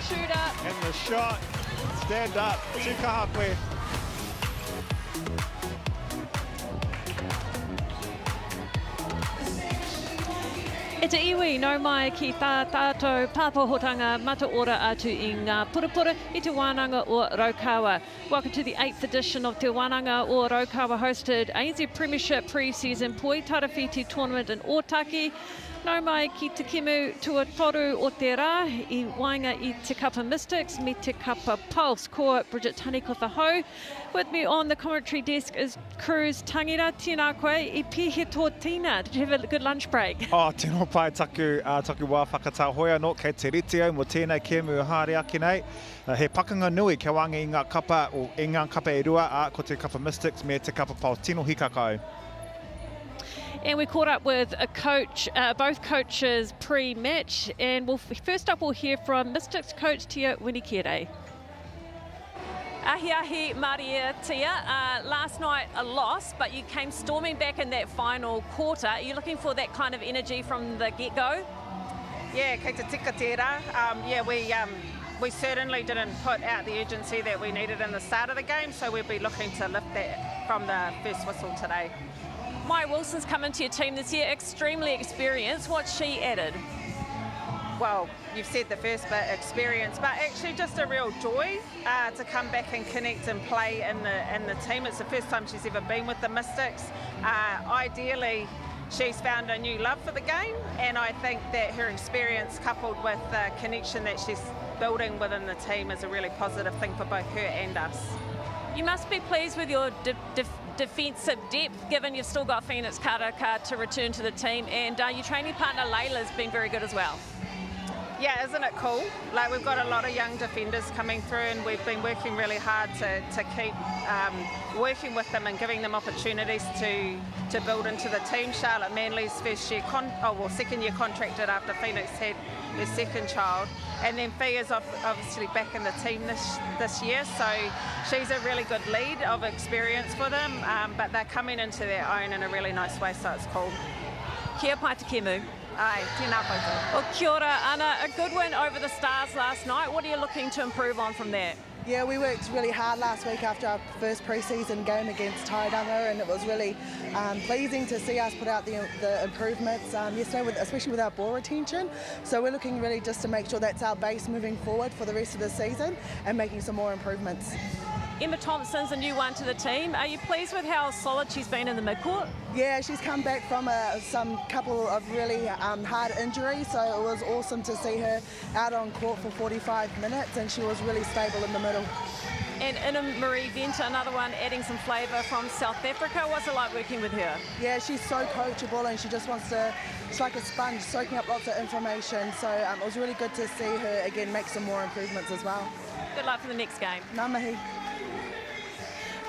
shooter. And the shot, stand up, Tukahakwe. E te iwi, no mai ki tā tātou pāpohotanga mataora atu i ngā purapura i te Wānanga o Raukawa. Welcome to the 8th edition of Te Wānanga o Raukawa hosted ANZ Premiership Pre-Season Poi Tarawhiti Tournament in Ōtaki. No mai ki te kimu tuatoru o te rā I wainga I te kapa Mystics me te kapa Pulse. Ko Bridget Tanikotha Ho. With me on the commentary desk is Cruz Tangira. Tēnā koe I pihe tō tina. Did you have a good lunch break? Oh, tēnō pai taku wā whakatahoia no kei te ritio mo tēnei kēmu haere aki nei. He pakanga nui kia wangi I ngā kapa o I ngā kapa e rua ko te kapa Mystics me te kapa Pulse. Tēnō hikakau. And we caught up with a coach, both coaches pre-match. And first up we'll hear from Mystics coach Tia Winikere. Ahi Maria Tia, last night a loss, but you came storming back in that final quarter. Are you looking for that kind of energy from the get-go? Yeah, kei te tika tērā. We certainly didn't put out the urgency that we needed in the start of the game, so we'll be looking to lift that from the first whistle today. Maya Wilson's come into your team this year, extremely experienced. What's she added? Well, you've said the first bit, experience, but actually just a real joy to come back and connect and play in the team. It's the first time she's ever been with the Mystics. Ideally, she's found a new love for the game, and I think that her experience coupled with the connection that she's building within the team is a really positive thing for both her and us. You must be pleased with your defensive depth, given you've still got Phoenix Karaka to return to the team, and your training partner Layla's been very good as well. Yeah, isn't it cool? Like, we've got a lot of young defenders coming through, and we've been working really hard to keep working with them and giving them opportunities to build into the team. Charlotte Manley's second year contracted after Phoenix had their second child, and then Fee is obviously back in the team this year, so she's a really good lead of experience for them, but they're coming into their own in a really nice way, so it's cool. Kia pai te kemu. Ai, tēnā koutou. Well, kia ora, Anna. A good win over the Stars last night. What are you looking to improve on from there? Yeah, we worked really hard last week after our first pre-season game against Tauranga, and it was really pleasing to see us put out the improvements yesterday, especially with our ball retention. So we're looking really just to make sure that's our base moving forward for the rest of the season and making some more improvements. Emma Thompson's a new one to the team. Are you pleased with how solid she's been in the midcourt? Yeah, she's come back from some couple of really hard injuries, so it was awesome to see her out on court for 45 minutes, and she was really stable in the middle. And MΑORI Venter, another one adding some flavour from South Africa. What's it like working with her? Yeah, she's so coachable, and she just wants to, she's like a sponge, soaking up lots of information, so it was really good to see her again make some more improvements as well. Good luck for the next game. Ngā mihi.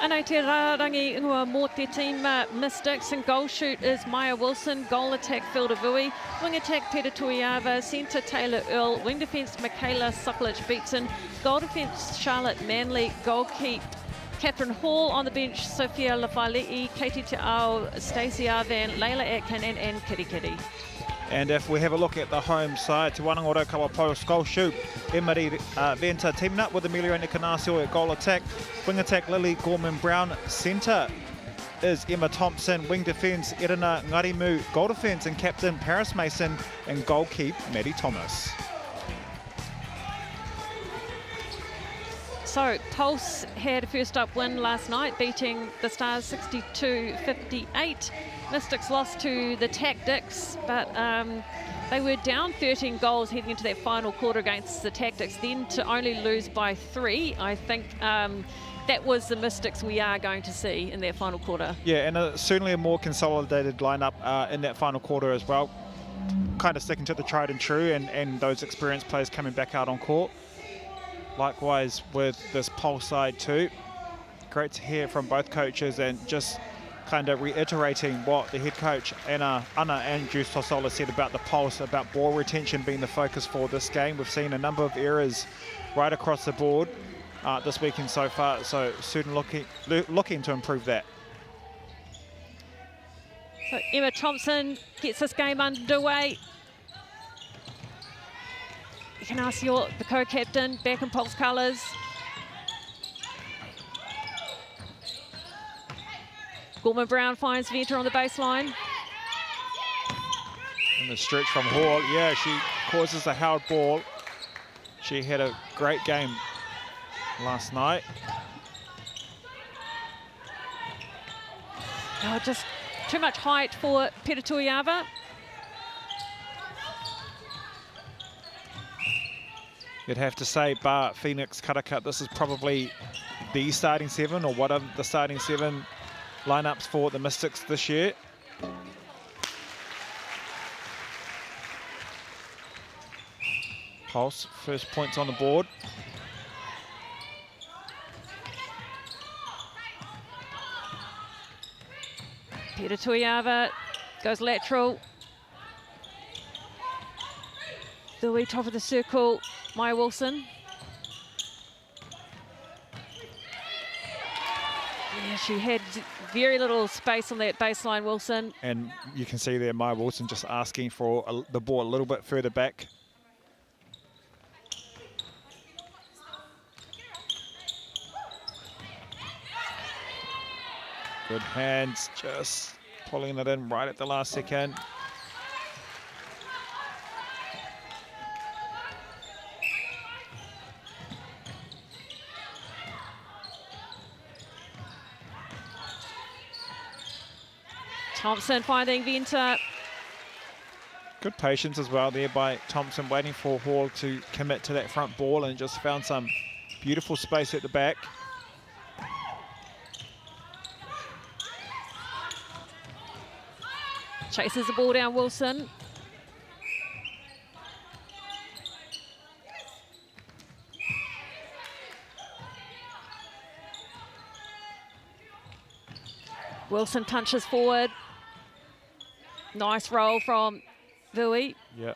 Anō te rārangi ingoa mō te team Mystics, and goal shoot is Maya Wilson, goal attack Phil DeVuy, wing attack Peter Tuiava, centre Taylor Earl, wing defence Michaela Sokolic-Beatson, goal defence Charlotte Manley, goal keep Catherine Hall, on the bench Sophia Lafali'i, Katie Te'ao, Stacey Arvan, Layla Atkin and Kitty Kitty. And if we have a look at the home side, Te Wānanga o Raukawa Post goal shoot, MAORI Venter teaming up with Amelia Nikanasio at goal attack, wing attack Lily Gorman-Brown, centre is Emma Thompson, wing defence Irina Ngarimu, goal defence and captain Paris Mason, and goal keep Maddie Thomas. So Pulse had a first up win last night, beating the Stars 62-58. Mystics lost to the Tactics, but they were down 13 goals heading into that final quarter against the Tactics, then to only lose by 3. I think that was the Mystics we are going to see in that final quarter. Yeah, and certainly a more consolidated lineup in that final quarter as well. Kind of sticking to the tried and true, and those experienced players coming back out on court. Likewise with this Pulse side too. Great to hear from both coaches, and just kind of reiterating what the head coach Anna Andrews Tosola said about the Pulse, about ball retention being the focus for this game. We've seen a number of errors right across the board this weekend so far, so certainly looking to improve that. So Emma Thompson gets this game underway. Ignacio, the co-captain, back in Pulse colours. Gorman Brown finds Venter on the baseline. And the stretch from Hall, yeah, she causes a held ball. She had a great game last night. Oh, just too much height for Peta Tuiava. You'd have to say, bar Phoenix Karaka, this is probably the starting seven or one of the starting seven lineups for the Mystics this year. Pulse, first points on the board. Peta Tuiava goes lateral. The wee top of the circle, Maya Wilson. Yeah, she had very little space on that baseline, Wilson. And you can see there Maya Wilson just asking for the ball a little bit further back. Good hands, just pulling it in right at the last second. Thompson finding Venter. Good patience as well there by Thompson, waiting for Hall to commit to that front ball, and just found some beautiful space at the back. Chases the ball down, Wilson. Wilson punches forward. Nice roll from Vui. Yeah,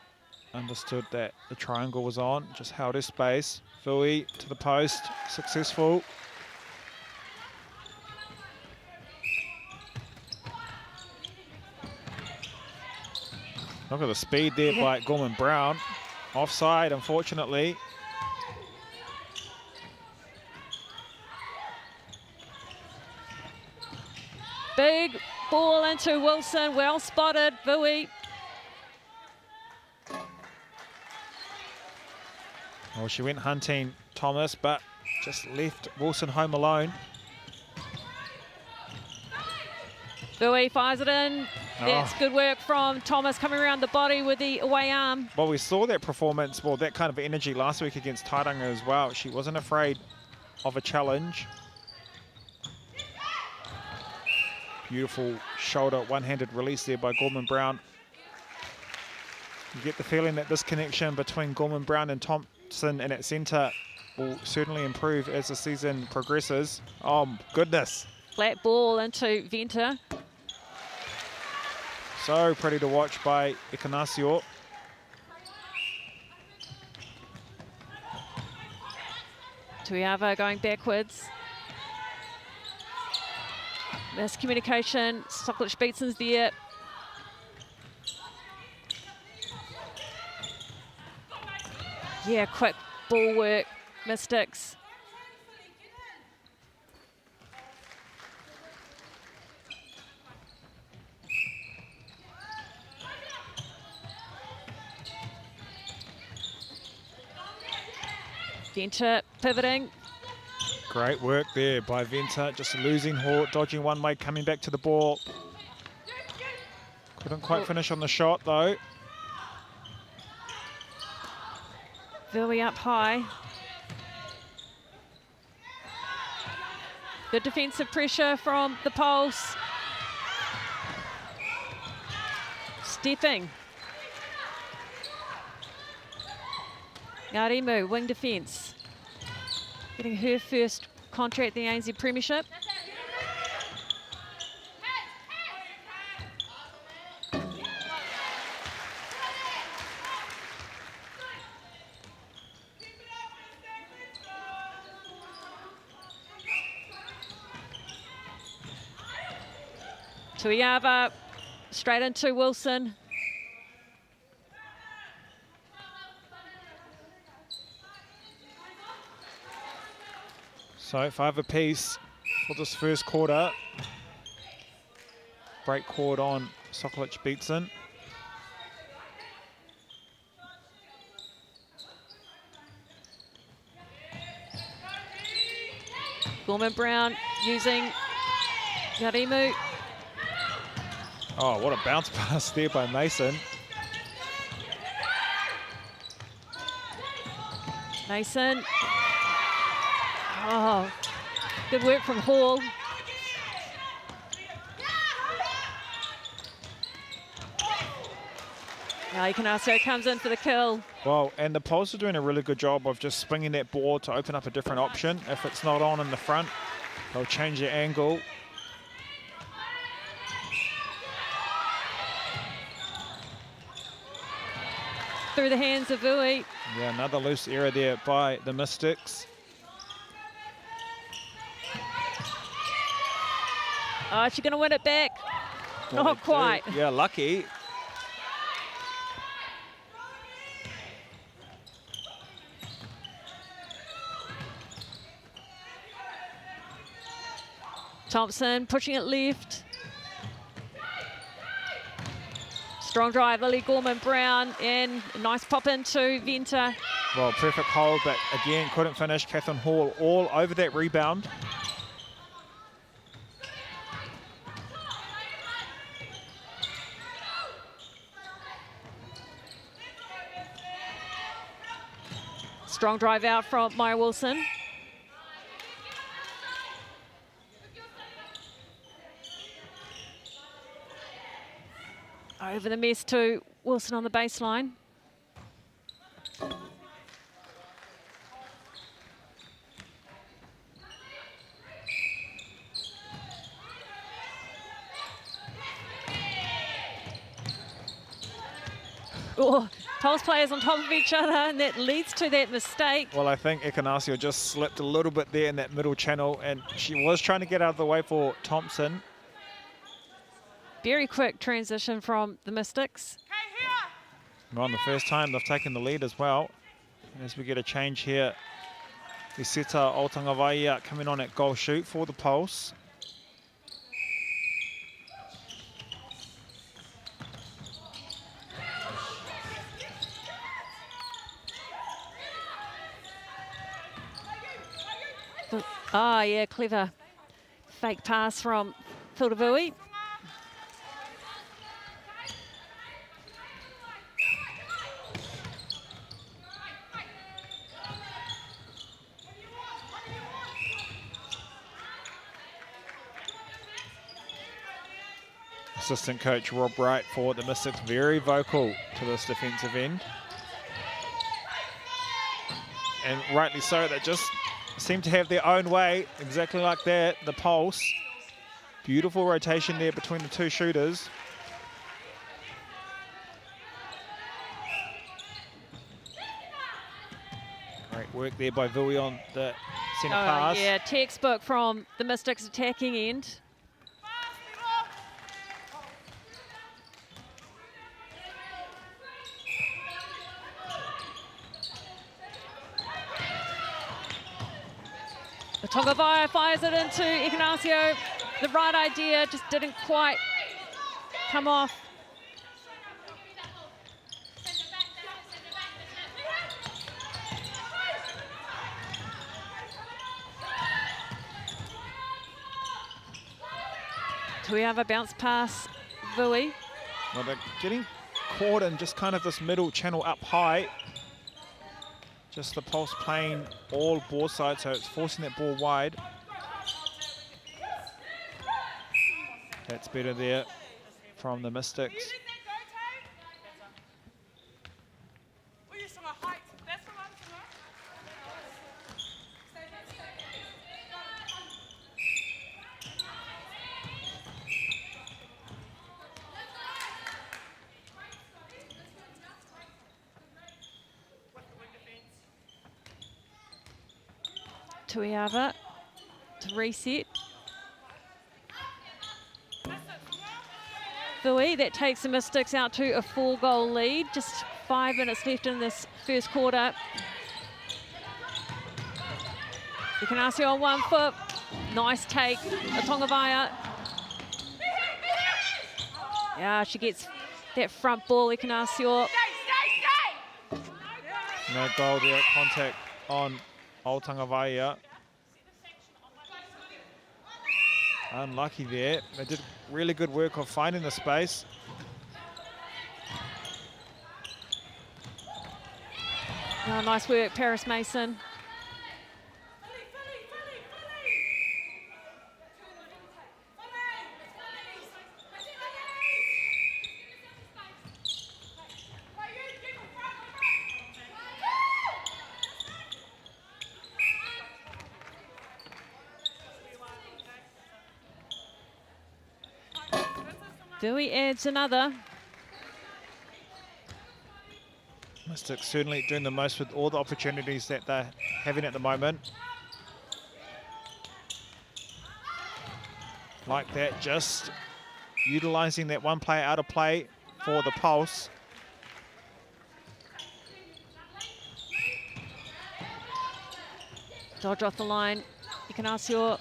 understood that the triangle was on, just held his space. Vui to the post, successful. Look at the speed there by Gorman Brown. Offside, unfortunately. Big ball into Wilson, well spotted, Vui. Well, she went hunting Thomas, but just left Wilson home alone. Vui fires it in. That's good work from Thomas, coming around the body with the away arm. Well, we saw that performance, well, that kind of energy last week against Tauranga as well. She wasn't afraid of a challenge. Beautiful shoulder, one-handed release there by Gorman Brown. You get the feeling that this connection between Gorman Brown and Thompson and at centre will certainly improve as the season progresses. Oh, goodness. Flat ball into Venter. So pretty to watch by Ignacio. Tuiava going backwards. Miscommunication. Stocklich Beatson's there. Yeah, quick ball work, Mystics. Venter pivoting. Great work there by Venter, just losing Hall, dodging one way, coming back to the ball. Couldn't quite finish on the shot though. Vui up high. Good defensive pressure from the Pulse. Stepping. Ngarimu, wing defence. Getting her first contract in the ANZ Premiership. Tuiava, straight into Wilson. So 5 apiece for this first quarter. Break court on Sokolic Beatson. Gorman-Brown using Yarimu. Oh, what a bounce pass there by Mason. Mason. Oh, good work from Hall. Now Ignacio comes in for the kill. Well, and the Pulse are doing a really good job of just swinging that ball to open up a different option. If it's not on in the front, they'll change the angle. Through the hands of Vui. Yeah, another loose error there by the Mystics. Oh, is she going to win it back? Well, Not quite. Yeah, lucky. Thompson pushing it left. Strong drive, Lily Gorman-Brown, and a nice pop into Venter. Well, perfect hold, but again, couldn't finish. Catherine Hall all over that rebound. Strong drive out from Maya Wilson. Over the mess to Wilson on the baseline. Oh, Pulse players on top of each other, and that leads to that mistake. Well, I think Ignacio just slipped a little bit there in that middle channel, and she was trying to get out of the way for Thompson. Very quick transition from the Mystics. Well, on the first time, they've taken the lead as well. As we get a change here, Iseta Otangavaia coming on at goal shoot for the Pulse. Ah, yeah, clever fake pass from Filtavui. Assistant coach Rob Wright for the Mystics, very vocal to this defensive end. And rightly so, they just seem to have their own way, exactly like that, the Pulse. Beautiful rotation there between the two shooters. Great work there by Vui on the centre pass. Yeah, textbook from the Mystics attacking end. Tongavaya fires it into Ignacio. The right idea just didn't quite come off. Do we have a bounce pass, Vui? Well, they're getting caught in just kind of this middle channel up high. Just the Pulse playing all ball sides, so it's forcing that ball wide. That's better there from the Mystics. Tuiava to reset. Vui, that takes the Mystics out to a 4-goal lead. Just 5 minutes left in this first quarter. Ikanasio on 1 foot. Nice take. Tongavaia. Yeah, she gets that front ball, Ikanasio. No goal there, contact on Tongavaia. Unlucky there. They did really good work of finding the space. Oh, nice work, Paris Mason. Dewey adds another. Mystics certainly doing the most with all the opportunities that they're having at the moment. Like that, just utilising that one player out of play for the pulse. Dodge off the line. Ikanasio.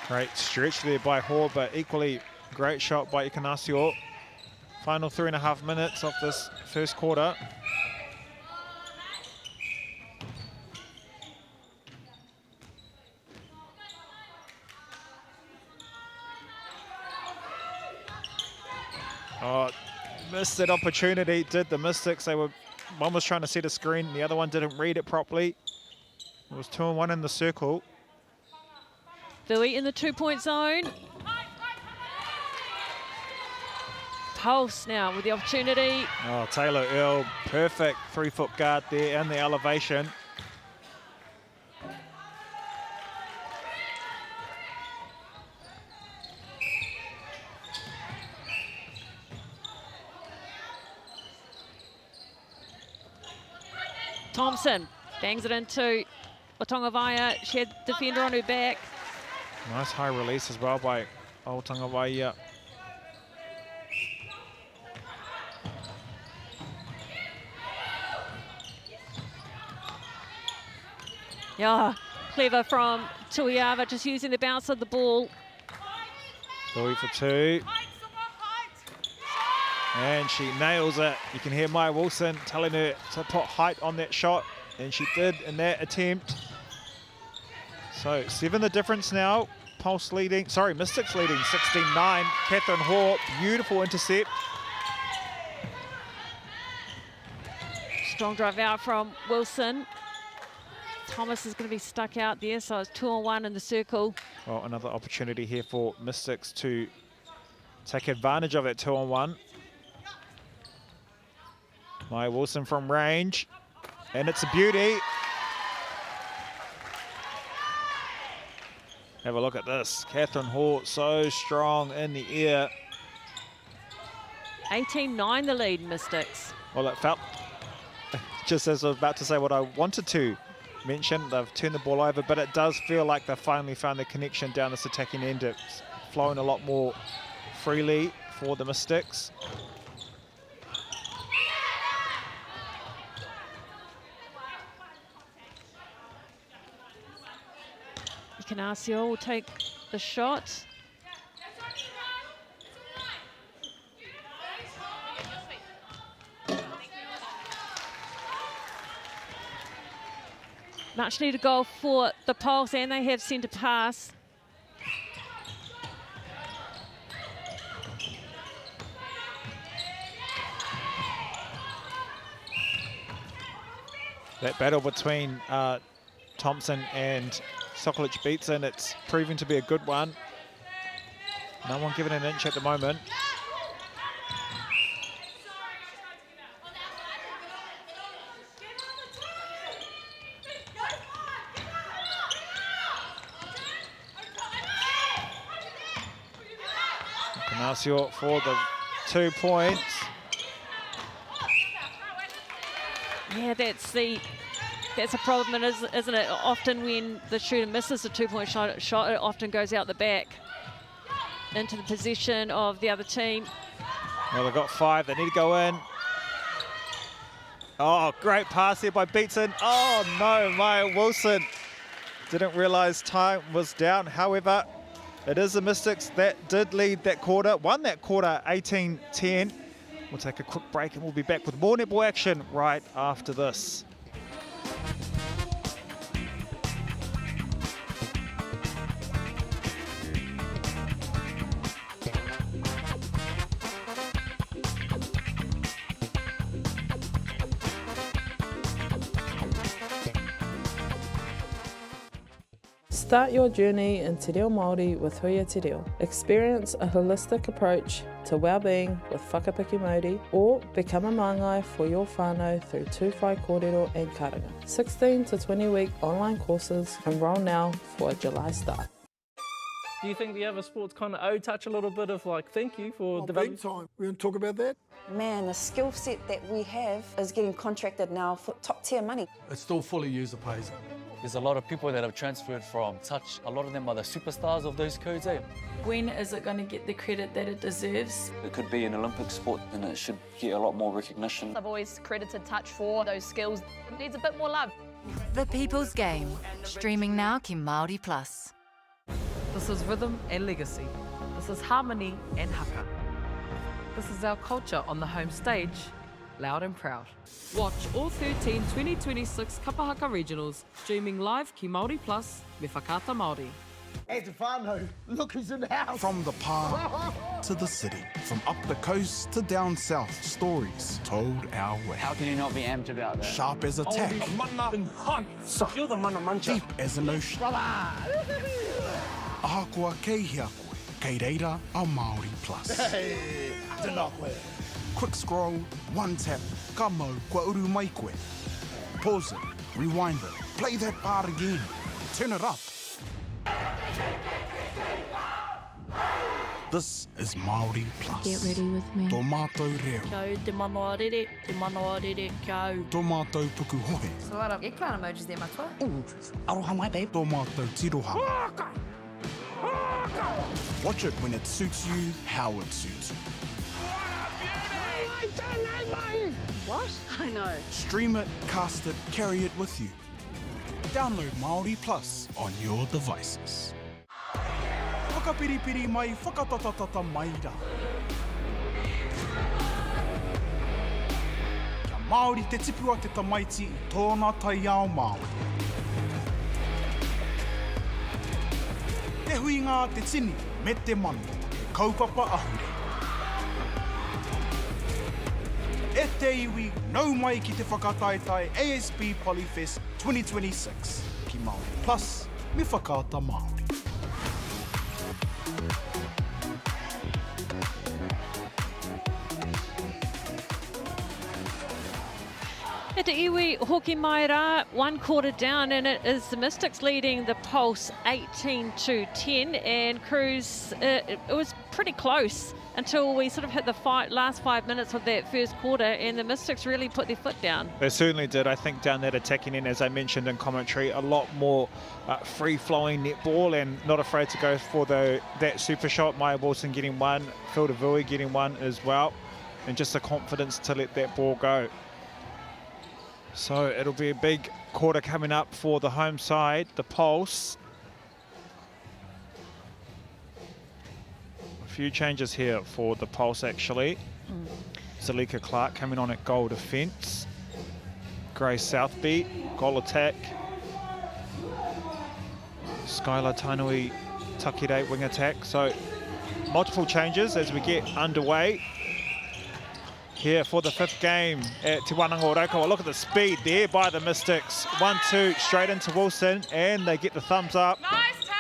Great stretch there by Hall, but equally great shot by Ikanasio. Final 3.5 minutes of this first quarter. Oh, missed that opportunity, did the Mystics. One was trying to set a screen, the other one didn't read it properly. It was 2-on-1 in the circle. Dewey in the 2-point zone. Pulse now with the opportunity. Oh, Taylor Earl, perfect 3-foot guard there and the elevation. Thompson bangs it into Tongavaia. She had defender on her back. Nice high release as well by Tongavaia. Yeah, clever from Tuiava, just using the bounce of the ball. Louis for 2. And she nails it. You can hear Maya Wilson telling her to put height on that shot, and she did in that attempt. So 7 the difference now. Mystics leading 16-9. Catherine Hall, beautiful intercept. Strong drive out from Wilson. Thomas is going to be stuck out there, so it's 2-on-1 in the circle. Well, another opportunity here for Mystics to take advantage of that 2-on-1. Maya Wilson from range, and it's a beauty. Have a look at this. Catherine Hall so strong in the air. 18-9 the lead, Mystics. Well, it felt, just as I was about to say what I wanted to mention, they've turned the ball over, but it does feel like they've finally found the connection down this attacking end. It's flowing a lot more freely for the Mystics. Ikanasio will take the shot. Much needed goal for the Pulse, and they have sent a pass. That battle between Thompson and Sokolic Beatson, it's proving to be a good one. No one giving an inch at the moment. Ikanasio for the 2 points. Yeah, that's the That's a problem, isn't it? Often when the shooter misses a two-point shot, it often goes out the back into the possession of the other team. Well, they've got 5. They need to go in. Oh, great pass here by Beatson. Oh, no, Maya Wilson didn't realise time was down. However, it is the Mystics that did lead that quarter, won that quarter 18-10. We'll take a quick break and we'll be back with more netball action right after this. Start your journey in Te Reo Māori with Huia Te Reo. Experience a holistic approach to well-being with whakapiki Māori, or become a māngai for your whānau through tūwhai kōrero and karanga. 16 to 20-week online courses. Enroll now for a July start. Do you think the other sports kind of touch a little bit of like thank you for developing? Big time. We're going to talk about that. Man, the skill set that we have is getting contracted now for top tier money. It's still fully user pays. There's a lot of people that have transferred from touch. A lot of them are the superstars of those codes, eh? When is it going to get the credit that it deserves? It could be an Olympic sport and it should get a lot more recognition. I've always credited touch for those skills. It needs a bit more love. The People's Game, streaming now ki MāORI Plus. This is rhythm and legacy. This is harmony and haka. This is our culture on the home stage, loud and proud. Watch all 13 2026 Kapahaka Regionals, streaming live ki MāORI Plus me whakaata Māori. Hey, Stefano, look who's in the house. From the park to the city, from up the coast to down south, stories told our way. How can you not be amped about that? Sharp as a tack, You're the mana mancha. deep as an ocean. Ahakoa kei hea koe, kei reira a MāORI Plus. Hey, Denokwe. Quick scroll, one tap, ka mau kua uru mai koe. Pause it, rewind it, play that part again, turn it up. This is MāORI Plus. Get ready with me. Tō mātou reo. Kau te manoarere, kau. Tō mātou puku hohe. So what up, eggplant emojis there, matua? Ooh, aroha mai, babe. Tō mātou tiroha. Watch it when it suits you, how it suits you. What? I know. Stream it, cast it, carry it with you. Download MāORI Plus on your devices. Whakapiripiri mai, whakatatatata mai rā. Kia MāORI te tipua te tamaiti I tōna tai ao MāORI. Te huinga te tini me te manu, te kaupapa ahure. E te iwi, nau mai ki te whakataetai ASP Polyfest 2026. Ki MāORI Plus, me whakaata MāORI. E te iwi hoki mai rā, 1 quarter down, and it is the Mystics leading the Pulse 18-10, and Cruise, it was pretty close until we sort of hit the last 5 minutes of that first quarter, and the Mystics really put their foot down. They certainly did. I think down that attacking end, as I mentioned in commentary, a lot more free-flowing netball and not afraid to go for that super shot. Maya Wilson getting one, Phil DeVuy getting one as well, and just the confidence to let that ball go. So it'll be a big quarter coming up for the home side, the Pulse. A few changes here for the Pulse actually. Zalika Clark coming on at goal defence. Grace Southbeat, goal attack. Skylar Tainui, Takire wing attack. So multiple changes as we get underway. Here for the 5th game at Te Wānanga o Raukawa. Look at the speed there by the Mystics. 1-2 straight into Wilson, and they get the thumbs up. Nice, Tay!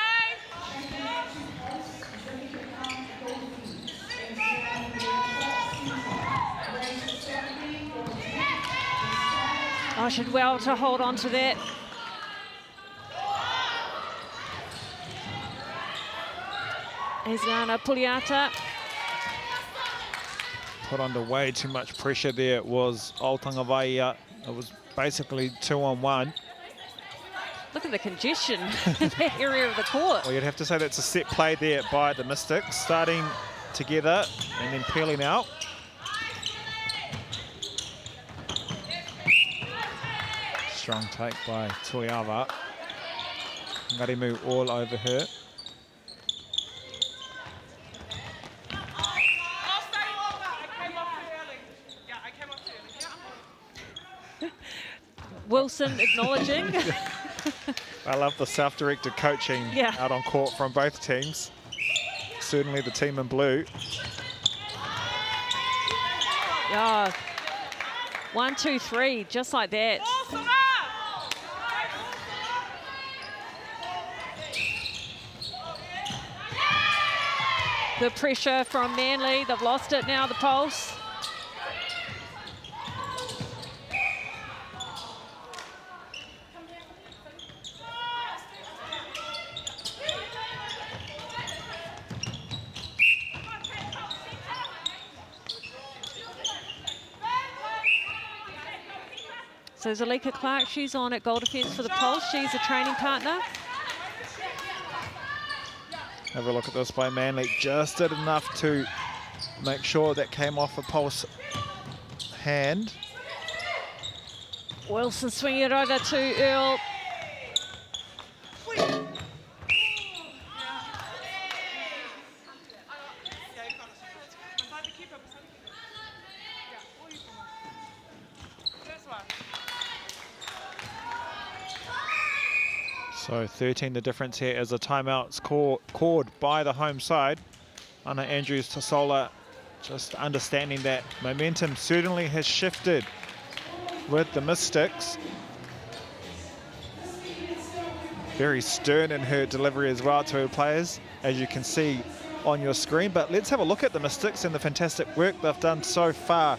I should well to hold on to that. Ezana Puliata. Put under way too much pressure there. It was Altanga Vaia. It was basically 2-on-1. Look at the congestion in that area of the court. Well, you'd have to say that's a set play there by the Mystics, starting together and then peeling out. Strong take by Tuiava. Ngarimu all over her. Wilson acknowledging. I love the self-directed coaching out on court from both teams. Certainly the team in blue. Yeah. 1, 2, 3, just like that. The pressure from Manly, they've lost it now, the Pulse. So Zalika Clark, she's on at goal defence for the Pulse. She's a training partner. Have a look at this by Manly. Just did enough to make sure that came off a Pulse hand. Wilson swinging it over to Earl. So 13 the difference here as a timeout's called by the home side. Anna Andrews Tasola just understanding that momentum certainly has shifted with the Mystics. Very stern in her delivery as well to her players, as you can see on your screen. But let's have a look at the Mystics and the fantastic work they've done so far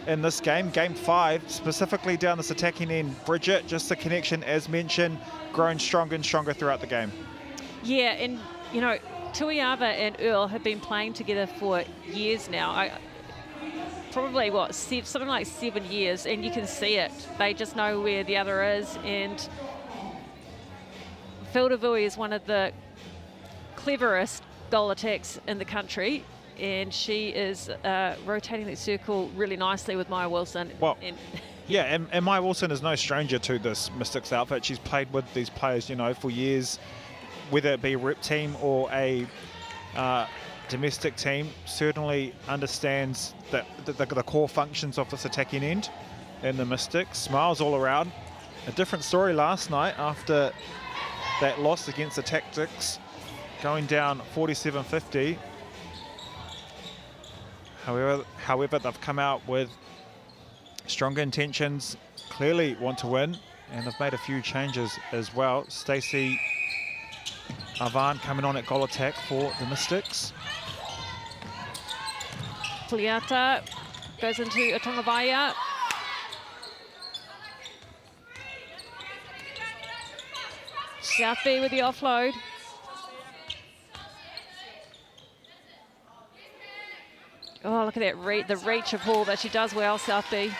in this game. Game 5, specifically down this attacking end. Bridget, just the connection as mentioned, growing stronger and stronger throughout the game. Yeah, and you know, Tuiava and Earl have been playing together for years now. Probably what, something like 7 years, and you can see it. They just know where the other is, and Fildavui is one of the cleverest goal attacks in the country, and she is rotating that circle really nicely with Maya Wilson. Well, yeah, and Maya Wilson is no stranger to this Mystics outfit. She's played with these players, you know, for years, whether it be a rep team or a domestic team. Certainly understands the core functions of this attacking end in the Mystics. Smiles all around. A different story last night after that loss against the Tactics, going down 47-50. However, they've come out with stronger intentions, clearly want to win, and they've made a few changes as well. Stacey Avan coming on at goal attack for the Mystics. Puliata goes into Atongavaya. South B with the offload. Oh, look at that, the reach of ball that she does well, South B.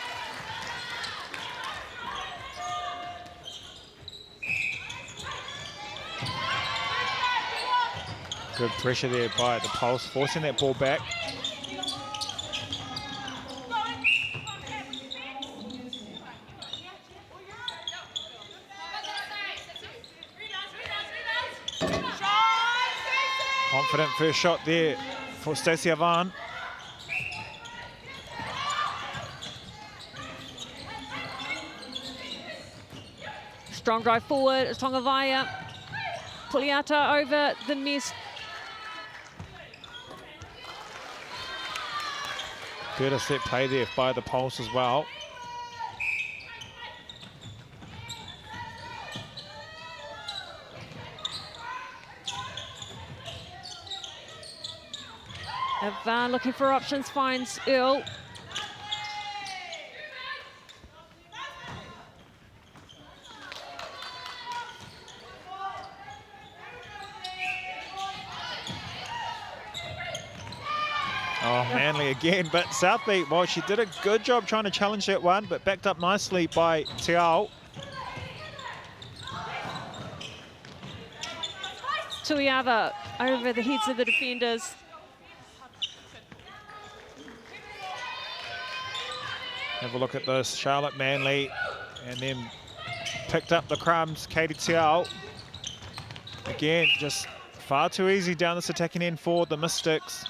Good pressure there by the Pulse, forcing that ball back. Confident first shot there for Stacey Avan. Strong drive forward, Tongavaya. Puliata over the miss. Good a set play there by the Pulse as well. Avan looking for options, finds Earl. Oh, Manly again, but Southbeat, well, she did a good job trying to challenge that one, but backed up nicely by Te Ao. Tuiava over the heads of the defenders. Have a look at this, Charlotte Manley, and then picked up the crumbs, Katie Te Ao. Again, just far too easy down this attacking end for the Mystics.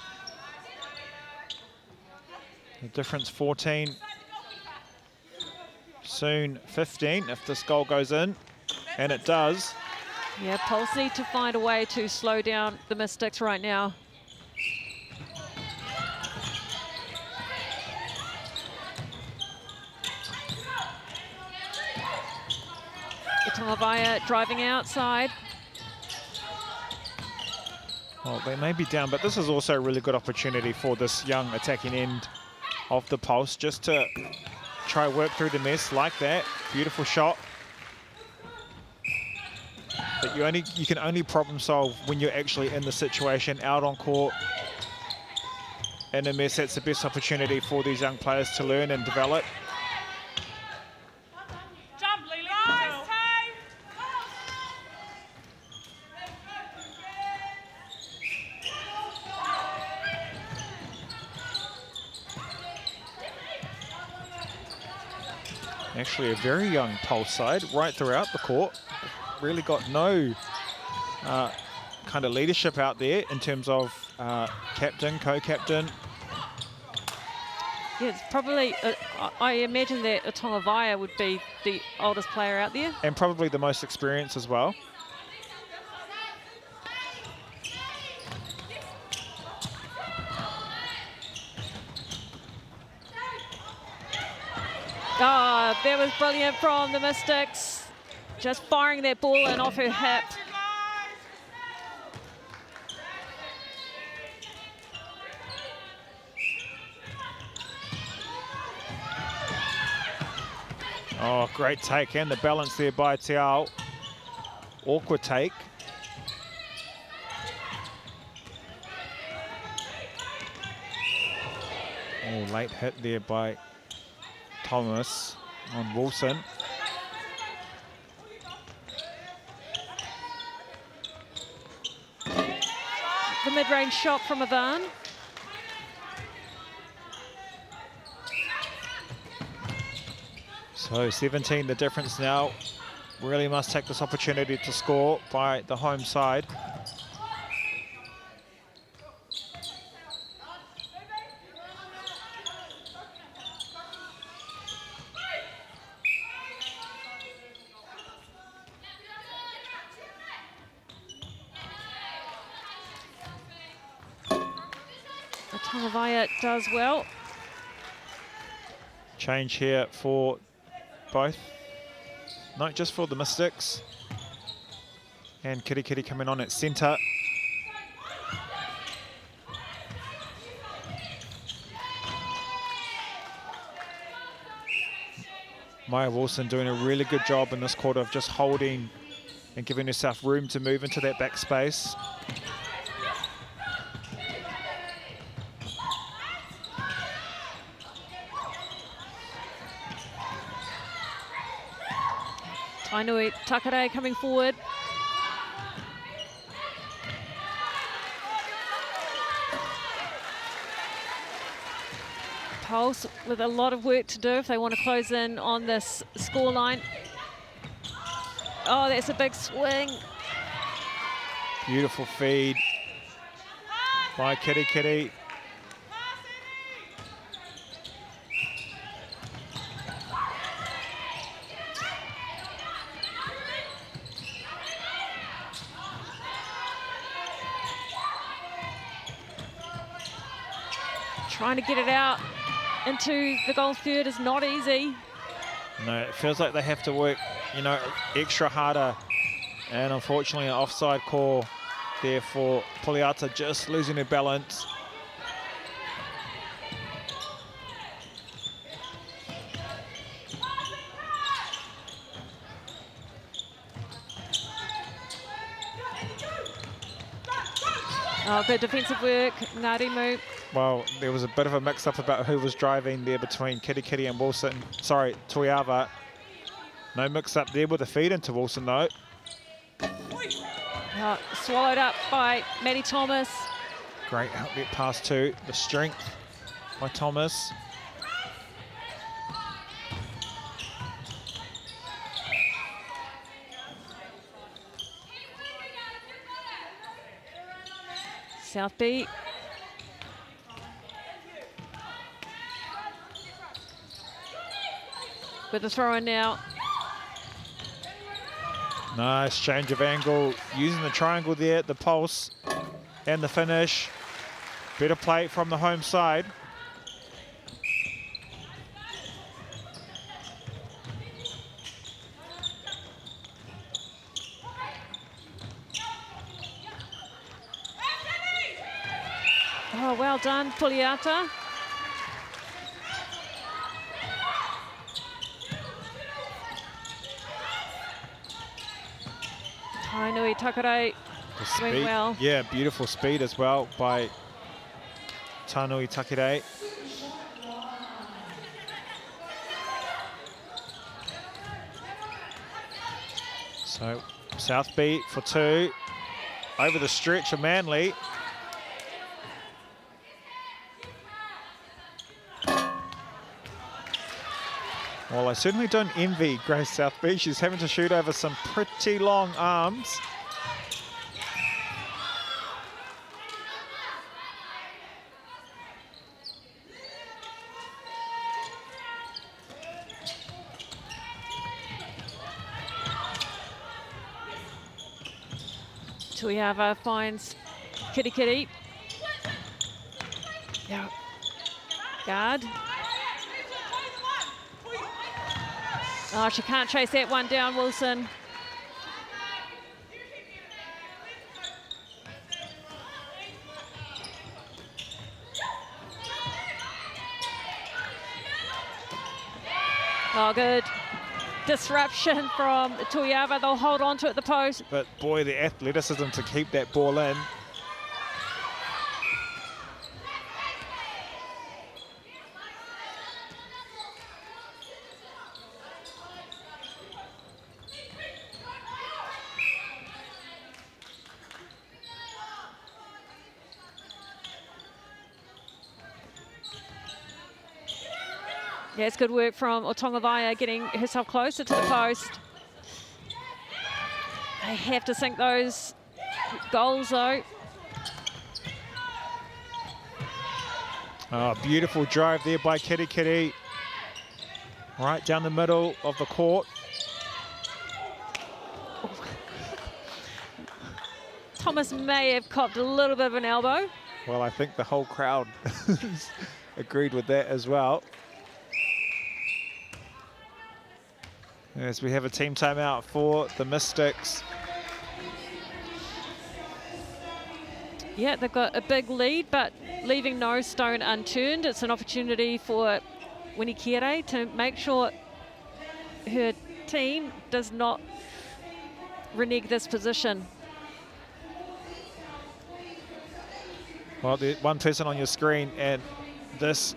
The difference 14, soon 15 if this goal goes in, and it does. Yeah, Pulse need to find a way to slow down the Mystics right now. Tongavaya driving outside. Well, they may be down, but this is also a really good opportunity for this young attacking end of the Pulse just to try work through the mess like that. Beautiful shot. But you can only problem solve when you're actually in the situation, out on court. In a mess, that's the best opportunity for these young players to learn and develop. Actually a very young Pulse side right throughout the court. Really got no kind of leadership out there in terms of captain, co-captain. Yeah, it's probably, I imagine that Tongavaya would be the oldest player out there. And probably the most experienced as well. Oh, that was brilliant from the Mystics. Just firing that ball in off her hip. Oh, great take, and the balance there by Te Ao. Awkward take. Oh, late hit there by Thomas on Wilson. The mid-range shot from Ivan. So 17 the difference now. Really must take this opportunity to score by the home side. Tongavaya does well. Change here for both. Not just for the Mystics. And Kitty Kitty coming on at centre. Maya Wilson doing a really good job in this quarter of just holding and giving herself room to move into that back space. Tainui Takare coming forward. Pulse with a lot of work to do if they want to close in on this scoreline. Oh, that's a big swing. Beautiful feed by Kitty Kitty. Trying to get it out into the goal third is not easy. No, it feels like they have to work, you know, extra harder. And unfortunately, an offside call there for Poliata, just losing her balance. Oh, good defensive work, Ngarimu. Well, there was a bit of a mix-up about who was driving there between Kitty Kitty and Wilson. Sorry, Toiava. No mix-up there with the feed into Wilson, though. Swallowed up by Maddie Thomas. Great outlet pass to the strength by Thomas. South B. With the throw in now. Nice change of angle, using the triangle there, the pulse and the finish. Better play from the home side. Oh, well done, Puliata. Tainui Takare doing well. Yeah, beautiful speed as well by Tainui Takare. So South B for 2. Over the stretch of Manly. Well, I certainly don't envy Grace South B. She's having to shoot over some pretty long arms. Tuiava finds Kitty Kitty. Yeah. Guard. Oh, she can't chase that one down, Wilson. Oh, good. Disruption from Tuiava. They'll hold on to it at the post. But boy, the athleticism to keep that ball in. Yeah, it's good work from Otongavaia getting herself closer to the post. They have to sink those goals, though. Oh, beautiful drive there by Kitty Kitty. Right down the middle of the court. Thomas may have copped a little bit of an elbow. Well, I think the whole crowd agreed with that as well. As we have a team timeout for the Mystics. Yeah, they've got a big lead, but leaving no stone unturned. It's an opportunity for Winikere to make sure her team does not renege this position. Well, the one person on your screen, and this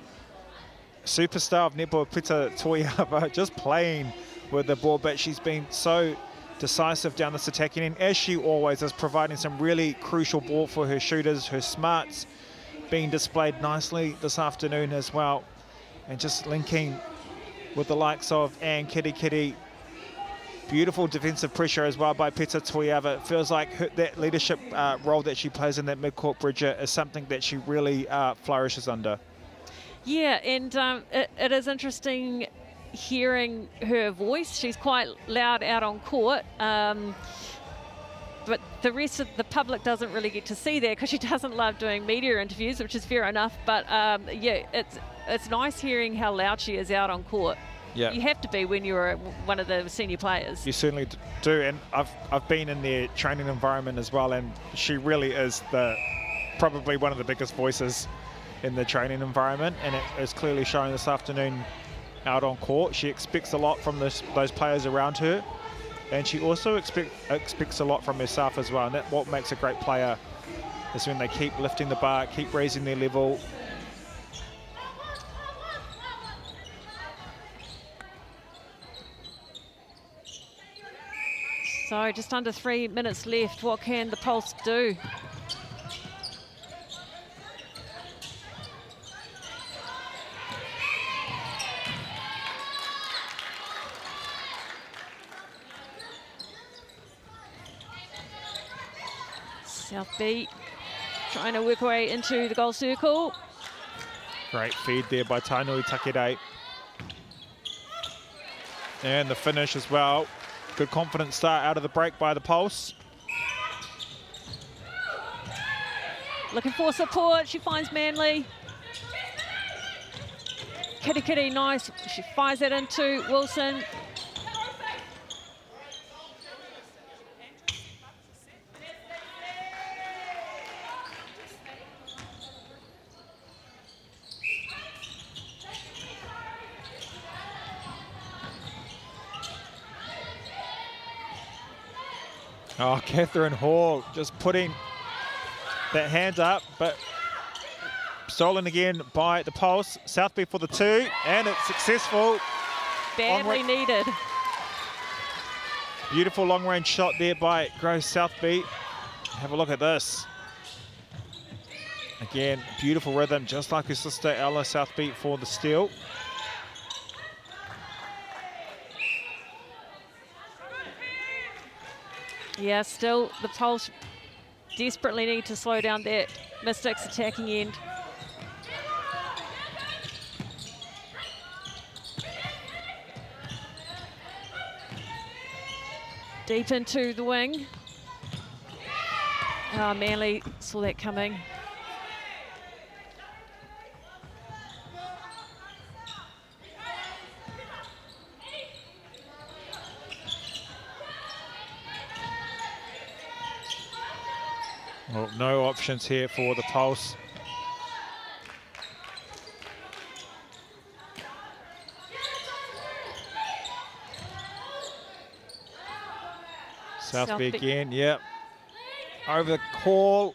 superstar of netball, Pita Toiava, just playing with the ball, but she's been so decisive down this attacking end, as she always is, providing some really crucial ball for her shooters. Her smarts being displayed nicely this afternoon as well, and just linking with the likes of Kitty Kitty. Beautiful defensive pressure as well by Pita Toiava. It feels like that leadership role that she plays in that midcourt, Bridget, is something that she really flourishes under. Yeah, and it is interesting hearing her voice. She's quite loud out on court, but the rest of the public doesn't really get to see that because she doesn't love doing media interviews, which is fair enough. But yeah, it's nice hearing how loud she is out on court. Yeah, you have to be when you're one of the senior players. You certainly do, and I've been in their training environment as well, and she really is probably one of the biggest voices in the training environment, and it is clearly showing this afternoon out on court. She expects a lot from those players around her, and she also expects a lot from herself as well, and that's what makes a great player, is when they keep lifting the bar, keep raising their level, So just under 3 minutes left. What can the Pulse do? South Beat trying to work her way into the goal circle. Great feed there by Tainui Takere. And the finish as well. Good confident start out of the break by the Pulse. Looking for support, she finds Manly. Kitty, nice. She fires that into Wilson. Oh, Catherine Hall just putting that hand up, but stolen again by the Pulse. Southby for the 2, and it's successful. Badly needed. Beautiful long-range shot there by Grace Southby. Have a look at this. Again, beautiful rhythm, just like her sister Ella Southby for the steal. Yeah, still the Pulse desperately need to slow down that Mystics attacking end. Deep into the wing. Oh, Manly saw that coming. Well, no options here for the Pulse. Southby again, yep. Over the call.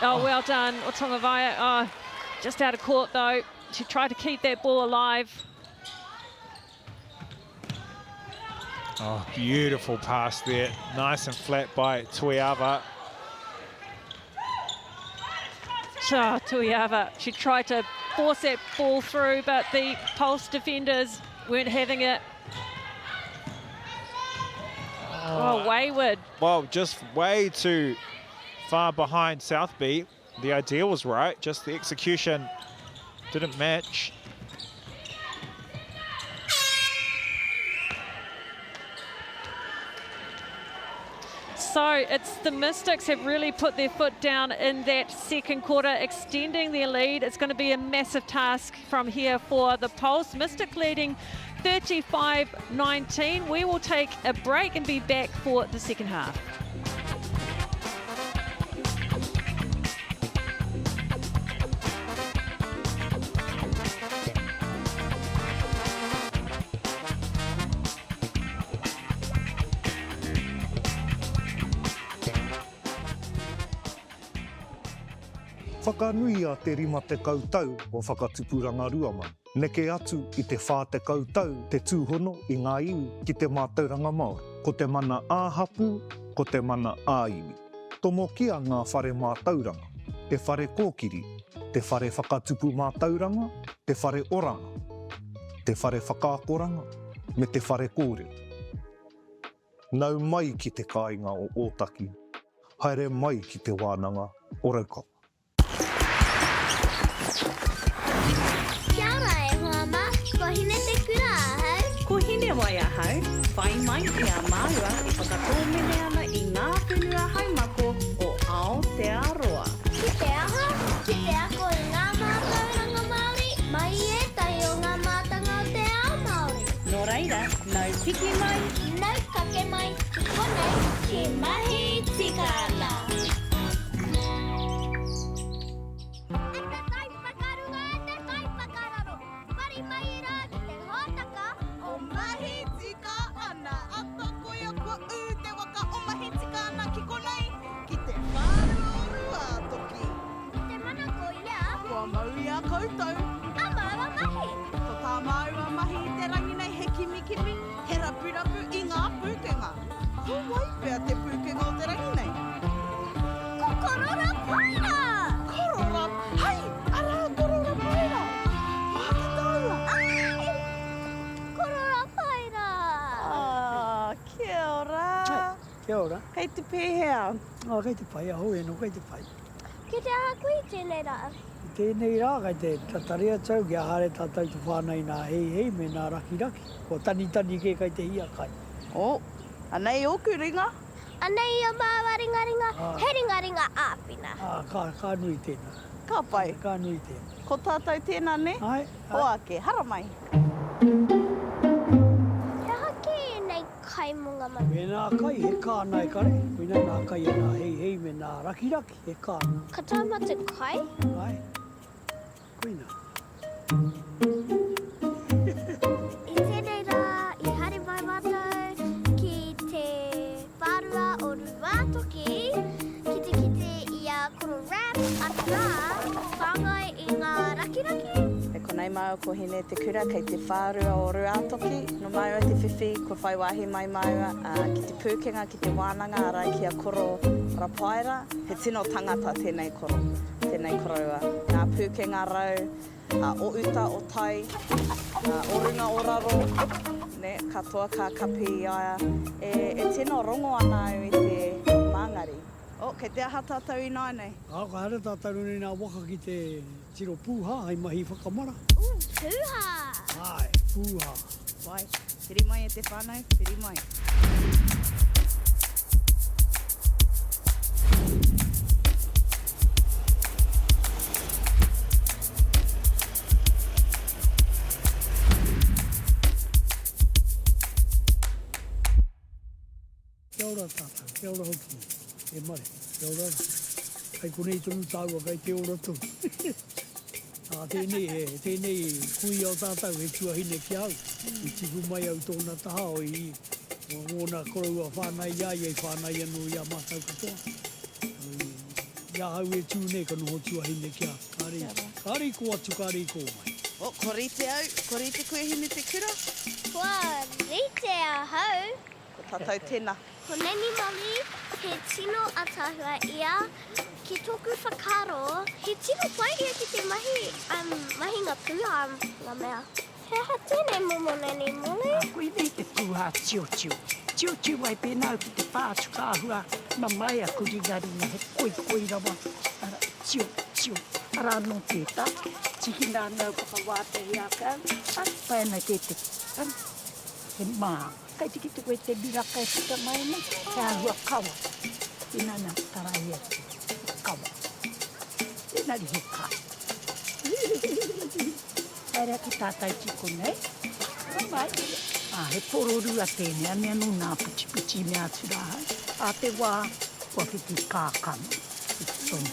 Oh, well done, Otongavaya. Oh, just out of court though. She tried to keep that ball alive. Oh, beautiful pass there. Nice and flat by Tuiava. Tuiava, she tried to force that ball through, but the Pulse defenders weren't having it. Oh, wayward. Well, just way too far behind Southby. The idea was right, just the execution didn't match. So it's the Mystics have really put their foot down in that second quarter, extending their lead. It's going to be a massive task from here for the Pulse. Mystic leading 35-19. We will take a break and be back for the second half. Whakanui a te rima te kautau o whakatupuranga ruamana. Neke atu i te whā te kautau, te tūhono i ngā iwi ki te mātauranga Māori. Ko te mana āhapu, ko te mana āiwi. Tomo kia ngā whare mātauranga. Te whare kōkiri, te whare whakatupu mātauranga, te whare oranga, te whare whakākoranga, me te whare kōrero. Nau mai ki te kāinga o Ōtaki. Haere mai ki te Wānanga o Raukawa. Ko hine mai a hau, whai mai i a mārua i whakatōmene ana i ngā whenua haumako o Aotearoa. Ki te aha, ki te ako i ngā mātauranga Māori, mai e tai o ngā mātanga o te ao Māori. Nō reira, nau piki mai, nau kake mai, ki konei, ki mahi tikana. Koutou. A māua mahi. Ko tā māua mahi te rangi nei he kimi, he rapu i ngā Kia ora. Kei te pēhea. Kei te pai, aho e no kei te pai. Ki te aha kui tēnei rā? Tēnei rā, kei te tatarea tau, kia hare tātou te whānei nā hei me nā raki. Ko tani ke kei te hia kai. Anei oku ringa? Anei o māwa ringa, he ringa āpina. Ka nui tēnā. Ka pai? Ka nui tēnā. Ko tātou tēnā ne? Ai. Hoa ke, hara mai. He hake nei kai munga mai. Me nā kai, he kānai kare. Koina nā kai e nā hei me nā raki, he kāna. Ka tāma te kai? Ai. Koina. I tēnei rā, i hare mai mātou, ki te whārua o Ruatoki, ki te i a koro rap, atu rā, whāngai i ngā raki. E konei mai o ko hine te kura kei te whārua o Ruatoki, no mai o te whiwhi, ko whai wāhi mai maua, ki te pūkenga, ki te Wānanga, arai ki a koro rapaira, he tino tangata tēnei koro ua. Ngā pūkenga rau, o uta, o tai, o runga o raro, ne, katoa ka kapi i aia, e tino rongo ana i te māngari. Kei te aha tātou i nai nei? Ka hara tātou nei nā waka ki te tiro pūha, hei mahi whakamara. Pūha! Ai, pūha. Vai, whiri mai e te whānau, whiri mai. Kia ora tātou, kia ora hoki. E mare, kia ora. Kai konei tonu tāua, kai te ora tonu. Tēnei kui au tātou he tuahine ki au. I tiku mai au tōna taha o i ngōna korua whānai iai whānai anu ia mātau katoa. Ia hau e tūne ka noho tuahine ki au. Kāri ko atu, kāri ko mai. Ko rite au, ko rite koe hine te kura? Kua rite a hau. Ko tātou tēnā. Ko neni mami, he tino atahua ia, ki tōku whakaro, he tino pairia ki te mahi ngā pūha ngā mea. He aha tēnei momo neni mole? Koe nei te pūha tio. Tio ai pēnau ki te pātu kāhua, ma mai a kuringaringa he koi rawa. Ara, tio. Ara no tētā, tiki nā nau whakawātehi a kāu, pēnei tēte. He mā. Kai tiki te koe te biraka e tika mai nei, he ahua kawa. Ina nā tarai e kawa. Ina ri he kai. Haere ki tātai tiko nei. Mai. He pororua tēne, ane anu nā pichi me atu rā. A te wā, kua ki te kākana. Ki te tonu.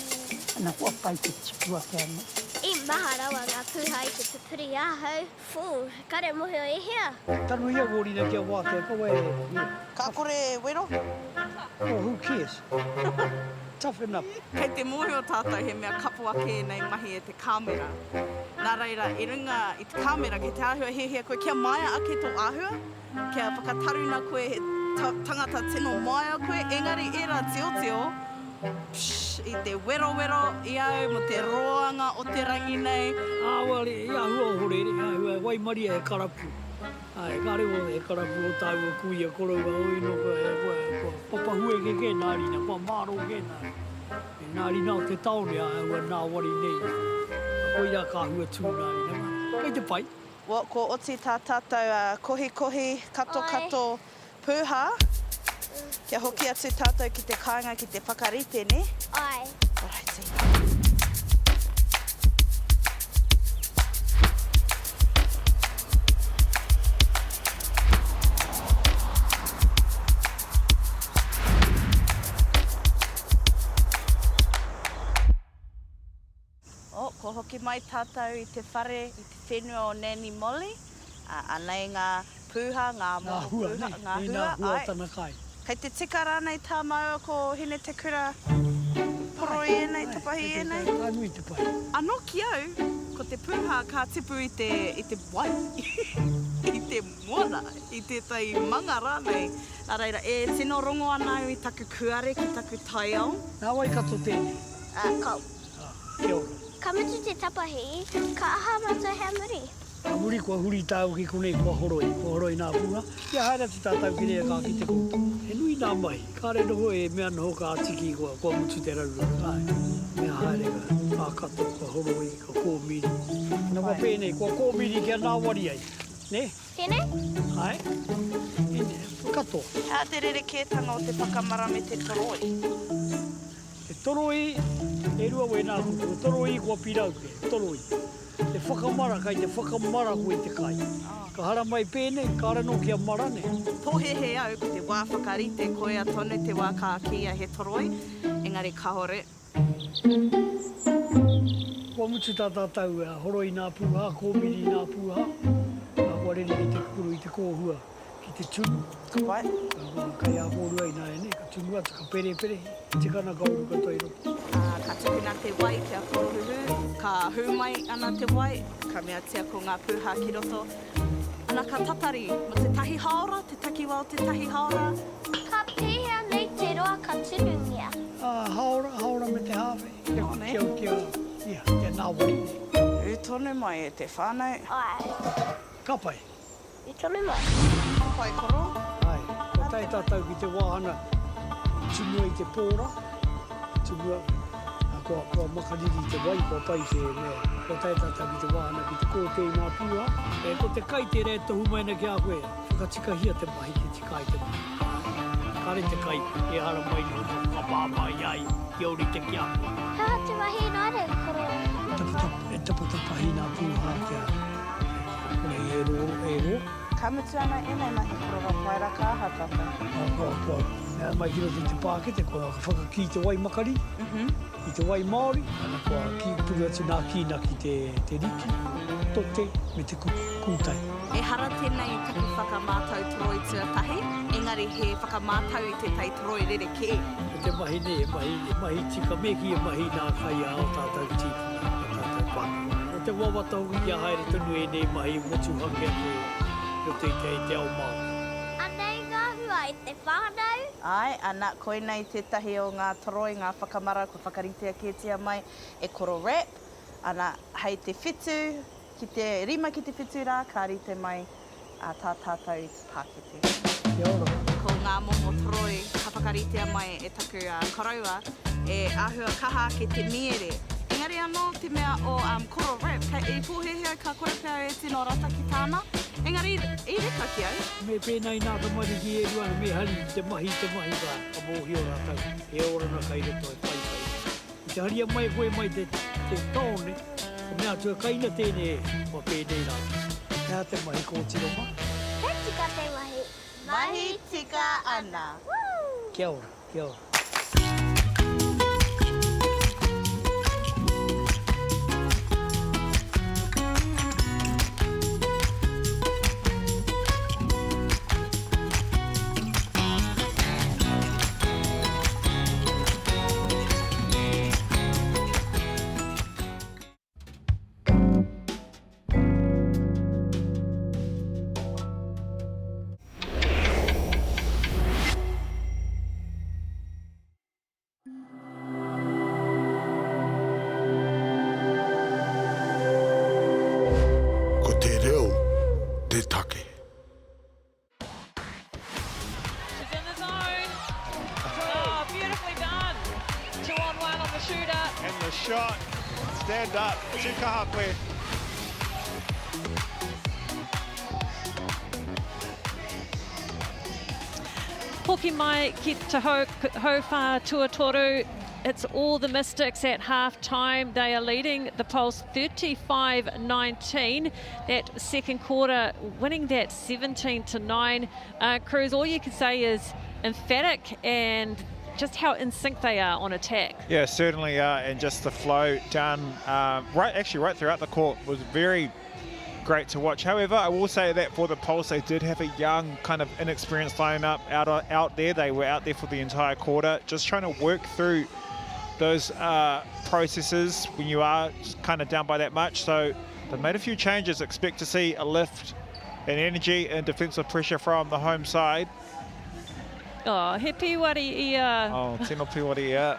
Ana kua pai te tipua ke ane. I maha rawa ngā pūha i te pupuri ahau. Kare mohe o e hea. Tanu ia wōrina kia wātea, kawa e hea. Ka kore wero? Who cares? Toughen up. Kei te mohe o tātou he mea kapu ake nei mahi e te kāmera. Nā reira, i runga i te kāmera, kei te āhua hea koe, kia maia ake tō āhua, kia whakataruna koe he tangata tino maia koe, engari era tio, I te wero i au mo te roanga o te rangi nei. Wale, ia hua hore, wai maria e karapu. Kare o e karapu o tāu o kui a korua o ino koe, papahue ke nārina, pa māro ke nārina. Nārina o te taone a ua nā wari nei. Koe ia ka hua tū nārina. Kei te pai. Ko oti tā tātou kohi, kato, pūha. Kia hoki atu tātou ki te kāinga ki te whakarite, ne? Ai. Alrighty. Ko hoki mai tātou i te whare, i te whenua o Nani Moli. Anei ngā pūha, ngā hua. Ngā hua tana kai. Kei te tika rānei tā maua ko hine te kura poroi e nei, tapahi e nei. Ka nui te pai. Anō ki au, ko te pūha ka tipu i te wai, i te moana, i te tai manga rānei. Nā reira, e tino rongo anau i taku kuare ki taku taiao. Nā wai kato tēnei. Kau. Kia ora. Ka mutu te tapahi, ka aha mātou hea muri. Muri kua huri tāu ki kone kua horoi nā pūra. Kia haere te tātau ki rea kā ki te koutou. He nui nā mai, kā re noho e mea noho ka atiki kua mutu te raurua. Mea haere ka kato, kua horoi, kua kōmiri. Nā kua pēnei, kua kōmiri kia nā wari ai. Ne? Tēnei? Hai. Kato. Hea te rerekētanga o te whakamara me te toroi. Te toroi, e rua we nā kutu. Toroi kua pirau ke, toroi. Te whakamara kai, te whakamara koe te kai. Ka hara mai pēnei, ka hara no kia marane. Tōhehe au ko te wā whakarite koe a tonu te wā ka kia he toroi. Engari ka hore. Kua mutu tā tātou horoi nā pūha, kōmiri nā pūha. Ka kua rere ki te kuru i te kōhua ki te tunu. Vai. Kai a kōrua i nā ene, ka tunu atu, ka pere pere. Te kana kauru ka toi roto. Ka tukuna te wai te a korohuhu, ka humai ana te wai, ka mea tia ko ngā pūha ki roto. Ana ka tatari, mo te tahi haora, te takiwa o te tahi haora. Ka pēhea nei te roa ka turungia. Haora me te hawe. Kia, ia, te nāwari. U tonu mai e te whānau. Ai. Ka pai. U tonu mai. Ka pai koro. Ai, ko tai tātou ki te wāhana. Tunua i te pōra. Tunua. Kua makariri te wai, kua pai te mea. Kua tai tātou ki te wāhana, ki te kōtei nā pūha. Ko te kai te re tohu mai na ki a koe. Whakatikahia te mahi ki te kai te mahi. Kare te kai, e hara mai no ka pāpai ai. Ki ori te kia. Hea te mahi nā re koro. E tapatapa hi nā pūha kia. Kone e ro. Ka mutu ana e nei mahi koro rapaira ka hatata. Kua. Mai hiro te pākete, kua whakaki te wai makari. I te wai MΑORI. Ana kua ki puru atu nā kīna ki te riki. Tote me te kūtai. E hara tēnei taku whakamātau toroi tuatahi. Engari he whakamātau i te tai toroi rere ke. Te mahi ne, mahi tika meki e mahi nā kai a o tātou tika, o tātou pāku. O te wawatau ki a haere tonu e nei mahi motu hangia ko te ao mau. Anei ngā hua i te whānau. Ai, ana koe nei te tahi o ngā toroi, ngā whakamara, ko whakaritea kētia mai e koro rap. Ana hei te whitu, ki te rima ki te whitu rā, ka rite mai a tā tātou i te pākete. Kia ora. Ko ngā momo toroi, ka whakaritea mai e taku karaua, e āhua kaha ke te miere. Engari anō te mea o koro rap, i pōhehea ka korepea e tino rata ki tāna. Engari, i reka ki au. Me pēnei nā ka mariki e ruana, me hari te mahi ka mōhi o rātau. E ora na kai roto e pai. I te haria mai koe mai te tāone, o mea tua kaina tēnei o pēnei rā. Nā te mahi kōtiro ma. He tika te mahi. Mahi tika ana. Kia ora, kia ora. Shot, stand up, chuka koe. Hoki mai ki te hau whā tuatoru. It's all the Mystics at half-time. They are leading the Pulse 35-19. That second quarter, winning that 17-9. Cruz, all you can say is emphatic and just how in sync they are on attack. Yeah, certainly are, and just the flow down right throughout the court was very great to watch. However, I will say that for the Pulse, they did have a young, kind of inexperienced lineup out there. They were out there for the entire quarter, just trying to work through those processes when you are kind of down by that much. So they made a few changes. Expect to see a lift in energy and defensive pressure from the home side. Oh, he piwari ia. Oh, tino piwari ia.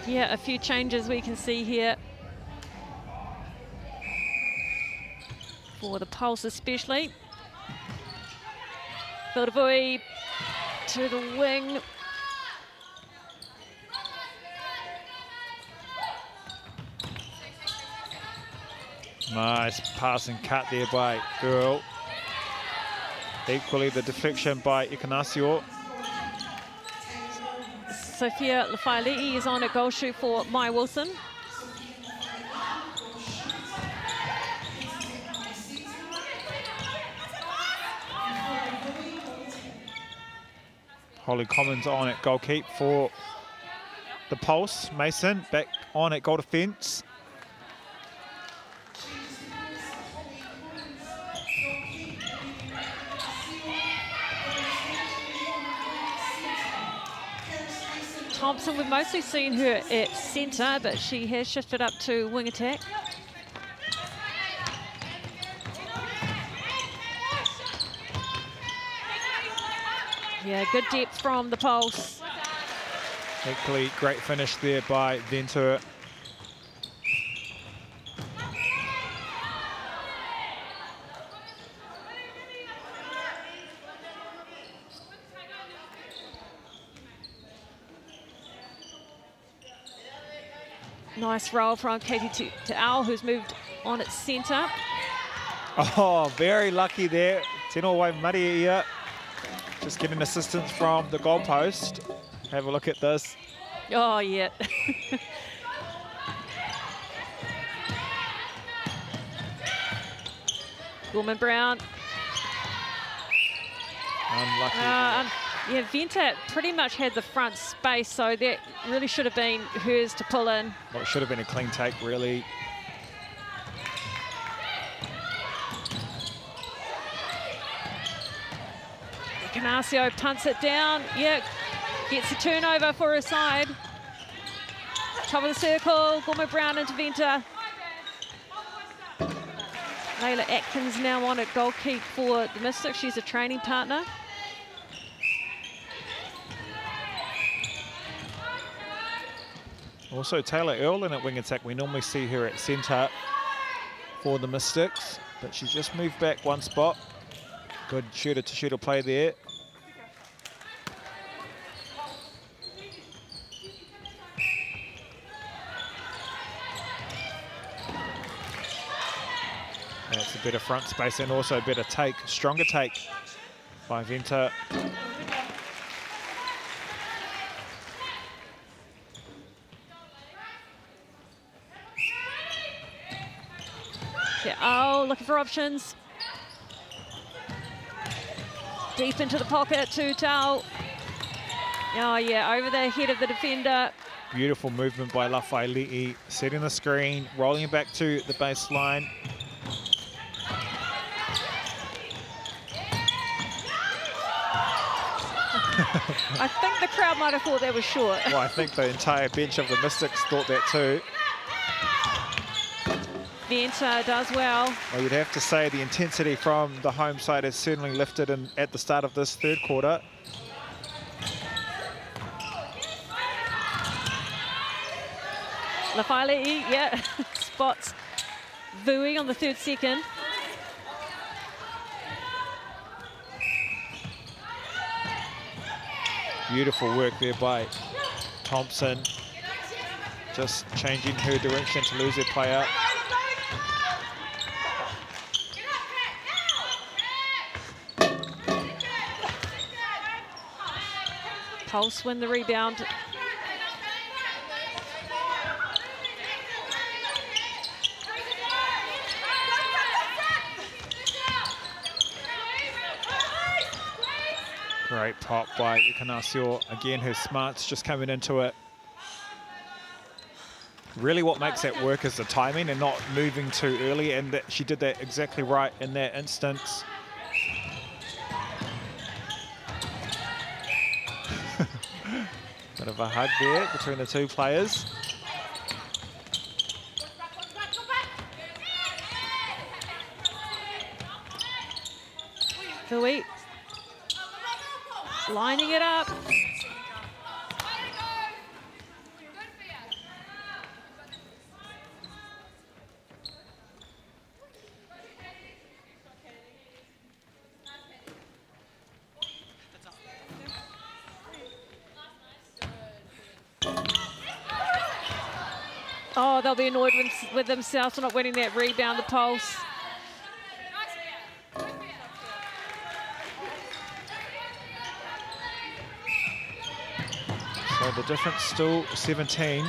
Yeah, a few changes we can see here. For the Pulse especially. Viltavui to the wing. Nice passing cut there by Earl. Equally the deflection by Ikanasio. Sophia Lafayette is on a goal shoot for Mai Wilson. Holly Commons on at goal keep for the Pulse. Mason back on at goal defence. Thompson, we've mostly seen her at centre, but she has shifted up to wing attack. Yeah, good depth from the Pulse. Equally great finish there by Ventura. Nice roll from Katie to Al, who's moved on at centre. Oh, very lucky there. Tino Maria just getting assistance from the goalpost. Have a look at this. Oh, yeah. Gorman Brown. Unlucky. Yeah, Venta pretty much had the front space, so that really should have been hers to pull in. Well, it should have been a clean take, really. Ikanasio punts it down. Yeah, gets a turnover for her side. Top of the circle, Gorman Brown into Venta. Layla Atkins now on at goal keep for the Mystics. She's a training partner. Also Taylor Earl in at wing attack. We normally see her at centre for the Mystics, but she's just moved back one spot. Good shooter-to-shooter play there. That's a better front space and also a better take, stronger take by Venta. Yeah, oh, looking for options. Deep into the pocket to Tau. Oh yeah, over the head of the defender. Beautiful movement by Lafayette, setting the screen, rolling it back to the baseline. I think the crowd might have thought that was short. Well, I think the entire bench of the Mystics thought that too. Venta does well. Well, you'd have to say the intensity from the home side has certainly lifted at the start of this third quarter. Lafayette, yeah, spots Vui on the third second. Beautiful work there by Thompson. Just changing her direction to lose her player. Pulse win the rebound. Great pop by Ikanasio. Again, her smarts just coming into it. Really what makes that work is the timing and not moving too early, and that she did that exactly right in that instance. Bit of a hug there between the two players. Vui lining it up. Oh, they'll be annoyed with themselves for not winning that rebound, the Pulse. So the difference still 17.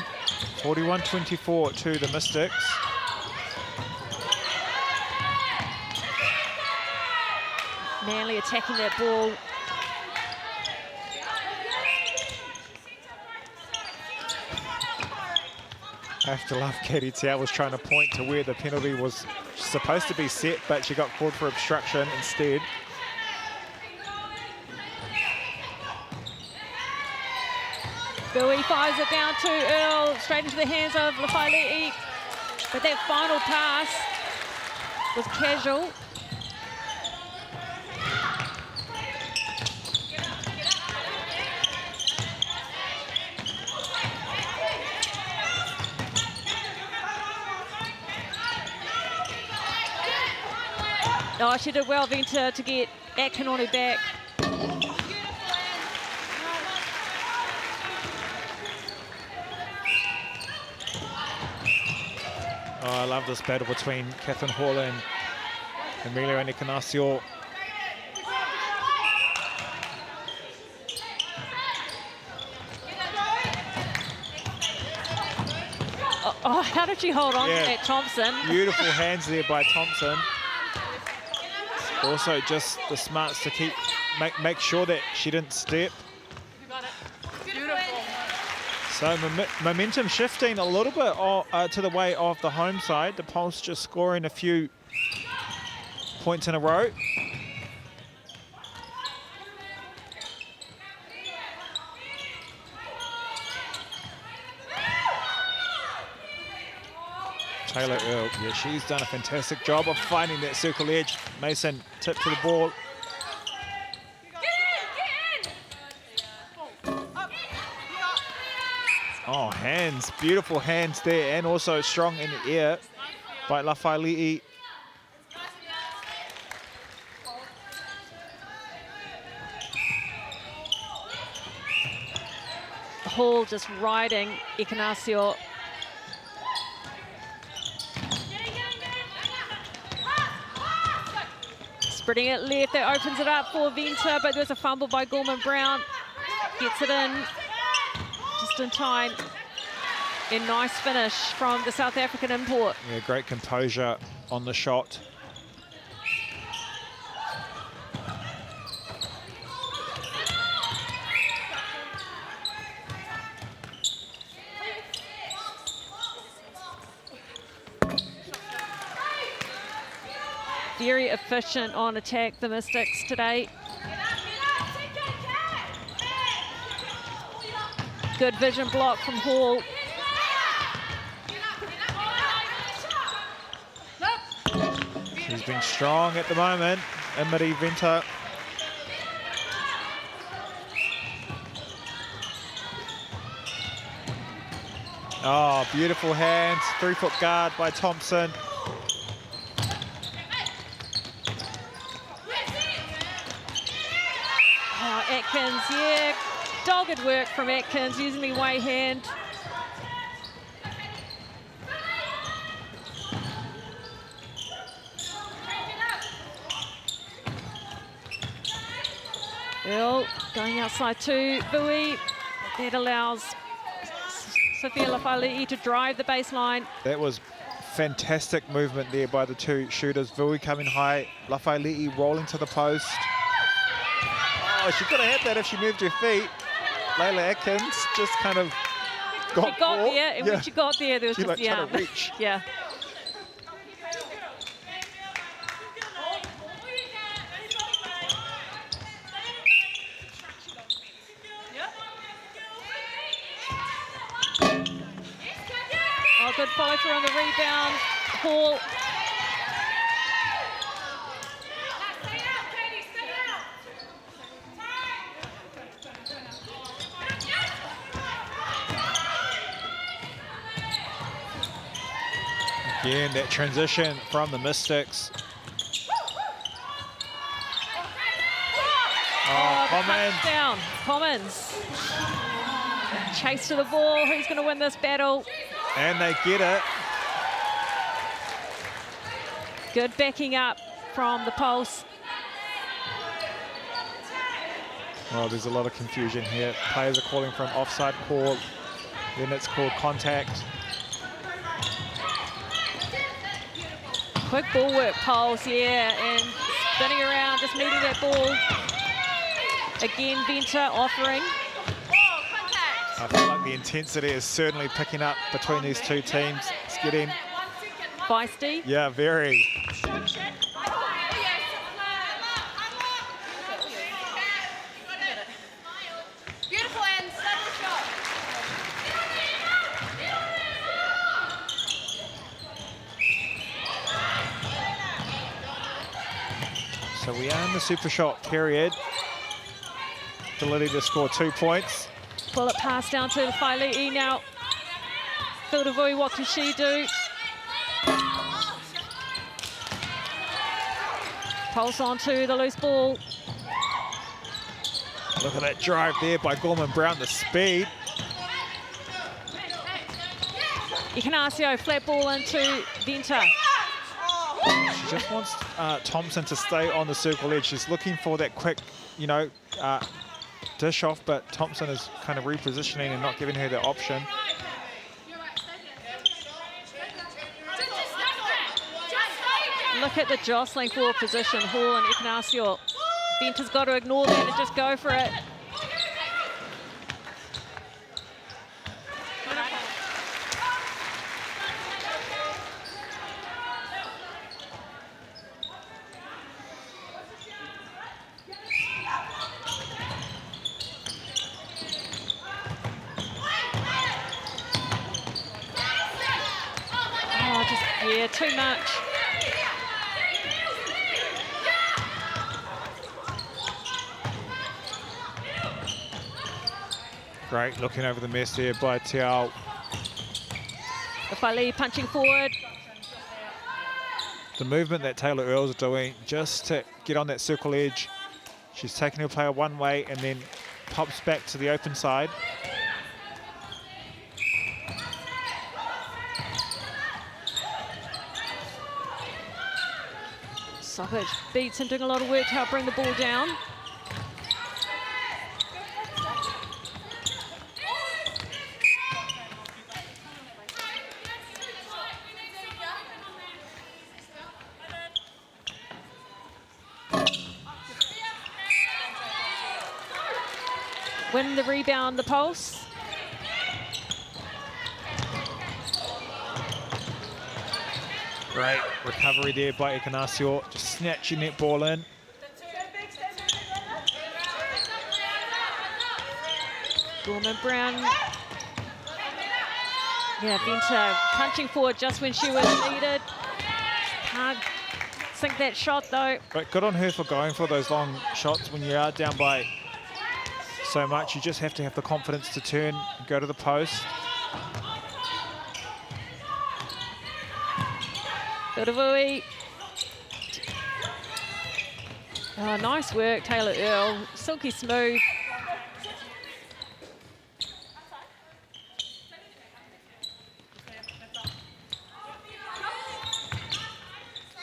41-24 to the Mystics. Manly attacking that ball. I have to love Katie Tiao was trying to point to where the penalty was supposed to be set, but she got called for obstruction instead. Bowie fires it down to Earl, straight into the hands of Lafayette. But that final pass was casual. Oh, she did well, Venter, to get Atkin on her back. Oh, I love this battle between Catherine Hall and Emilio Encarnacio. Oh, how did she hold on to that, Thompson? Beautiful hands there by Thompson. Also, just the smarts to make sure that she didn't step. So momentum shifting a little bit to the way of the home side. The Pulse just scoring a few points in a row. Taylor Earl, yeah, she's done a fantastic job of finding that circle edge. Mason tip to the ball. Oh, hands, beautiful hands there, and also strong in the air by Lafayette. Hall just riding Encarnacio. Spreading it left, that opens it up for Venter, but there's a fumble by Gorman Brown. Gets it in just in time. A nice finish from the South African import. Yeah, great composure on the shot. Very efficient on attack, the Mystics today. Good vision block from Hall. She's been strong at the moment, Emily Venter. Oh, beautiful hands, 3-foot guard by Thompson. Oh, Atkins, yeah, dogged work from Atkins using the way hand. Earl going outside to Bowie. That allows Sophia Lafayette to drive the baseline. That was fantastic movement there by the two shooters. Bowie coming high, Lafayette rolling to the post. Oh, she could have had that if she moved her feet. Layla Atkins just kind of got She got there, and when she got there, there was She just like the trying arm. to reach. Yeah. Oh, good follow through on the rebound. Hall. Again, that transition from the Mystics. Oh, Commons. Touchdown, Commons. Chase to the ball. Who's going to win this battle? And they get it. Good backing up from the Pulse. Well, there's a lot of confusion here. Players are calling for an offside call. Then it's called contact. Quick ball work, Pulse, yeah, and spinning around, just meeting that ball. Again, Venter offering. I feel like the intensity is certainly picking up between these two teams. It's getting feisty. Yeah, very. Beautiful and subtle shot. So we are in the super shot period. Ability to score 2 points. Pull it pass down to Whaile'i now. Whildavui, what can she do? Pulse onto the loose ball. Look at that drive there by Gorman Brown, the speed. Ignacio, flat ball into Venter. She just wants Thompson to stay on the circle edge. She's looking for that quick, you know, dish off, but Thompson is kind of repositioning and not giving her the option. Look at the jostling for position, Hall and Ignacio. Venter's got to ignore that and just go for it. Yeah, too much. Great, looking over the mess there by Tiao. Whaile'i punching forward. The movement that Taylor Earls is doing just to get on that circle edge. She's taking her player one way and then pops back to the open side. Sockage beats him, doing a lot of work to help bring the ball down. Win the rebound, the Pulse. Great recovery there by Ignacio, just snatching that ball in. Gorman Brown. Yeah, Venter punching forward just when she was needed. Can't sink that shot though. But good on her for going for those long shots when you are down by so much. You just have to have the confidence to turn and go to the post. Whildavui. Oh, nice work, Taylor Earl. Silky smooth.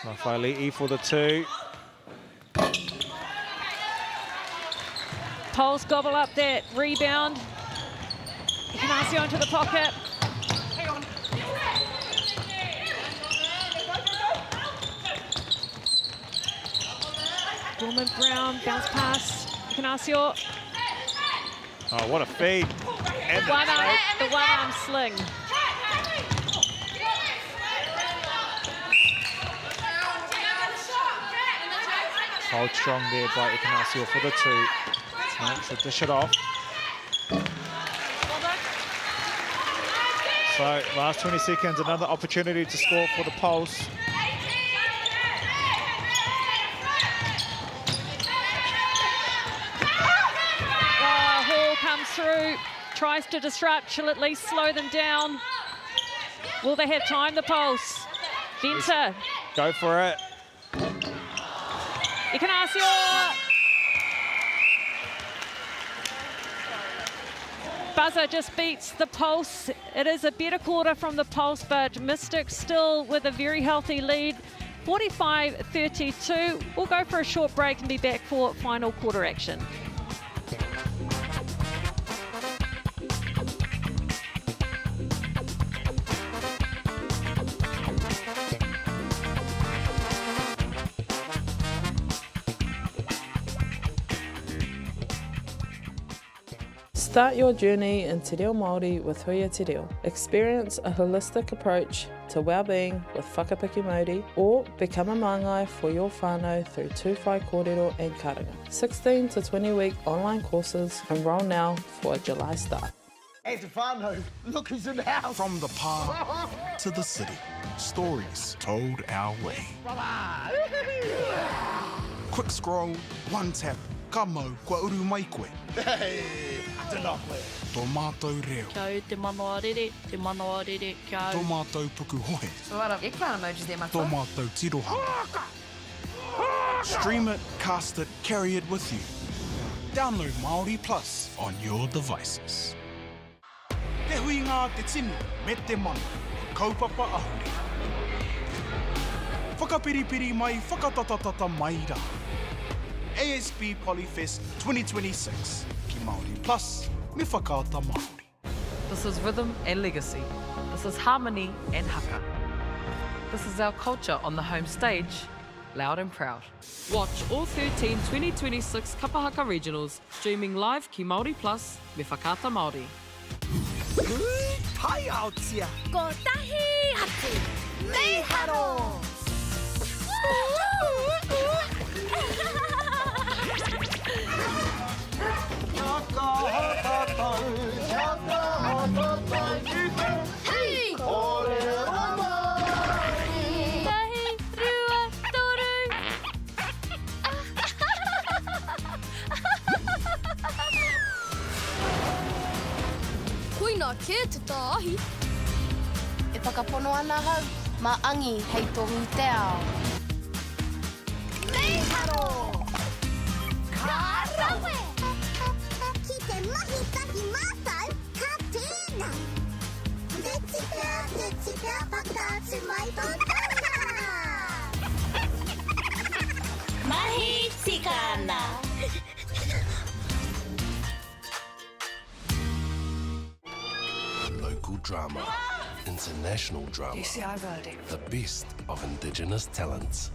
Whaile'i for the two. Pulse gobble up that rebound. Ignacio into the pocket. Gorman Brown, bounce pass, Ignacio. Oh, what a feed. And The one-arm sling. Hold strong there by Ignacio for the two. No, so dish it off. So last 20 seconds, another opportunity to score for the Pulse. Hall comes through, tries to disrupt, she'll at least slow them down. Will they have time, the Pulse? Venter. Go for it. Ignacio! buzzer just beats the Pulse. It is a better quarter from the Pulse, but Mystics still with a very healthy lead. 45-32. We'll go for a short break and be back for final quarter action. Start your journey in Te Reo Māori with Huia Te Reo. Experience a holistic approach to well-being with whakapiki Māori, or become a māngai for your whānau through tūwhai kōrero and karanga. 16 to 20 week online courses. Enroll now for a July start. Hey, Stefano, look who's in the house. From the park to the city, stories told our way. Quick scroll, one tap, ka mau, kua uru mai koe. Hey, tēnā koe. Tō mātou reo. Kia au te MAORI, te MAORI, kia au. Tō mātou puku hohe. So what up, eggplant emojis there, Tō mātou tirohanga. Stream it, cast it, carry it with you. Download MāORI Plus on your devices. Te hui ngā te tinu, me te mana, kaupapa ahuri. Whakapiripiri mai, whakatatatata mai rā. ASB Polyfest 2026, ki MāORI Plus, me whakaata Māori. This is rhythm and legacy. This is harmony and haka. This is our culture on the home stage, loud and proud. Watch all 13 2026 Kapahaka Regionals, streaming live ki MāORI Plus, me whakaata Māori. Hai aotia. Ko tahi hatu. Me haro. Hey! Tahi, rua, toru. Koina ke te tāhi. E whakapono ana hau, ma angi hei tohu te ao. Me haro. Ka rawe. Ki te mahi tahi mātau, ka tēnā. Te tika, whakaatu mai tō taha. Mahi tika ana. Local drama, international drama, the best of Indigenous talents,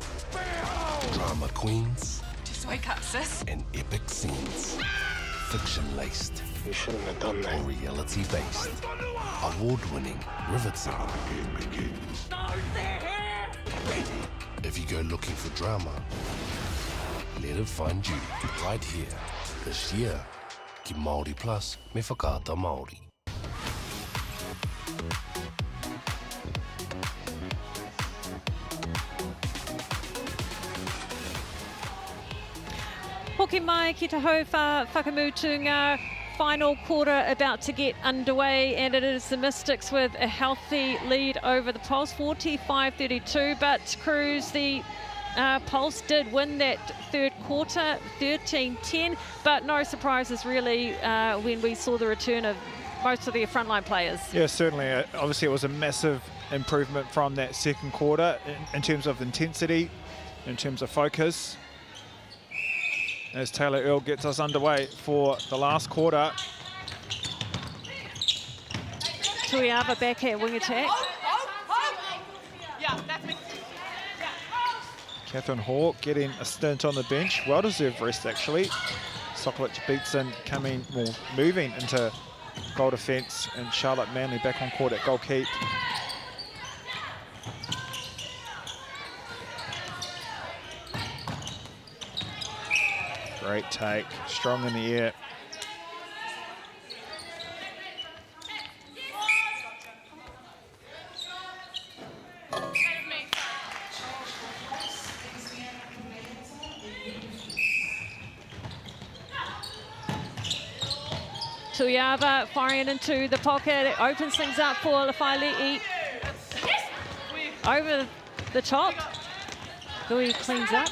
drama queens, Just wake up, sis. and epic scenes, fiction-laced, You shouldn't have done that. or reality-based, award-winning, riveting. If you go looking for drama, let it find you right here, this year. Ki MāORI Plus, me whakaata Māori. Hoki mai ki te hau whakamutunga. Final quarter about to get underway, and it is the Mystics with a healthy lead over the Pulse, 45-32. But Cruz, the Pulse did win that third quarter, 13-10. But no surprises really when we saw the return of most of their frontline players. Yeah, certainly. Obviously, it was a massive improvement from that second quarter in terms of intensity, in terms of focus. As Taylor Earl gets us underway for the last quarter. Tuiava back at wing attack. Catherine Hawke getting a stint on the bench. Well-deserved rest, actually. Sokolich beats in, moving into goal defence, and Charlotte Manley back on court at goal keep. Great take, strong in the air. Tuiava firing into the pocket. It opens things up for Lafayette. Over the top. Gui cleans up.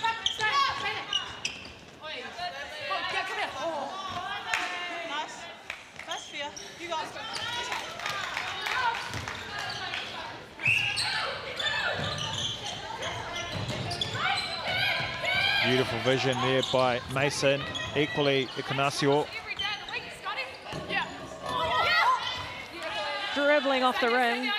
Beautiful vision there by Mason. Equally, Ignacio. Dribbling off the ring.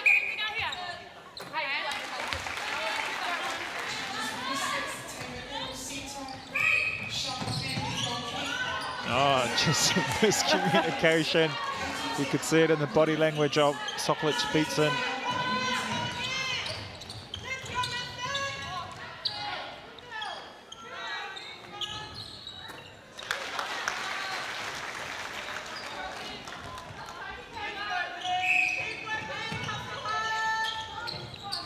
Oh, just miscommunication. You could see it in the body language of Soklic Beatson.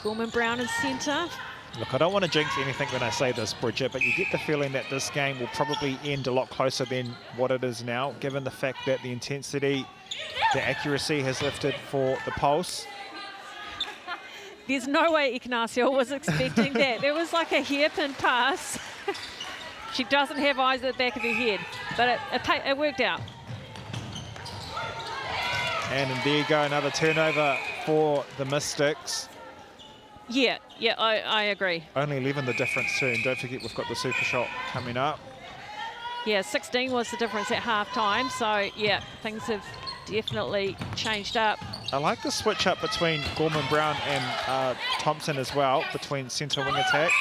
Gorman Brown in centre. Look, I don't want to jinx anything when I say this, Bridget, but you get the feeling that this game will probably end a lot closer than what it is now, given the fact that the intensity, the accuracy has lifted for the Pulse. There's no way Ignacio was expecting that. There was like a hairpin pass. She doesn't have eyes at the back of her head, but it worked out. And there you go, another turnover for the Mystics. Yeah, I agree. Only 11 the difference too, and don't forget we've got the super shot coming up. Yeah, 16 was the difference at half-time, so yeah, things have definitely changed up. I like the switch up between Gorman Brown and Thompson as well, between centre wing attack.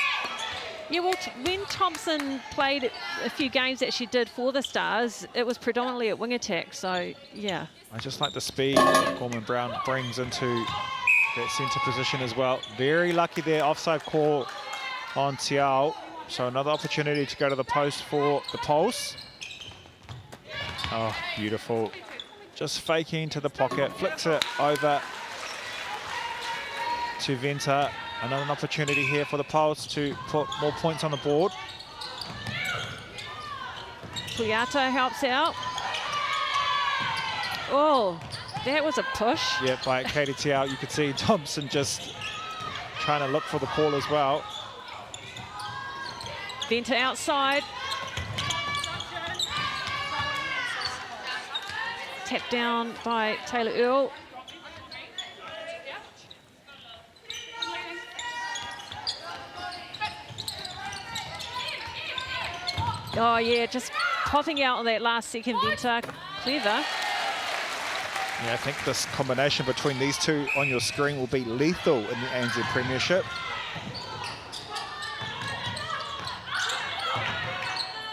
Yeah, well, when Thompson played a few games that she did for the Stars, it was predominantly at wing attack, so yeah. I just like the speed that Gorman Brown brings into that centre position as well. Very lucky there, offside call on Tiao. So another opportunity to go to the post for the Pulse. Oh, beautiful. Just faking to the pocket, flicks it over to Venter. Another opportunity here for the Pulse to put more points on the board. Puyato helps out. Oh, that was a push. Yeah, by Katie Tiao. You could see Thompson just trying to look for the ball as well. Venter outside. Tapped down by Taylor Earl. Oh yeah, just popping out on that last second, Venter. Clever. Yeah, I think this combination between these two on your screen will be lethal in the ANZ Premiership.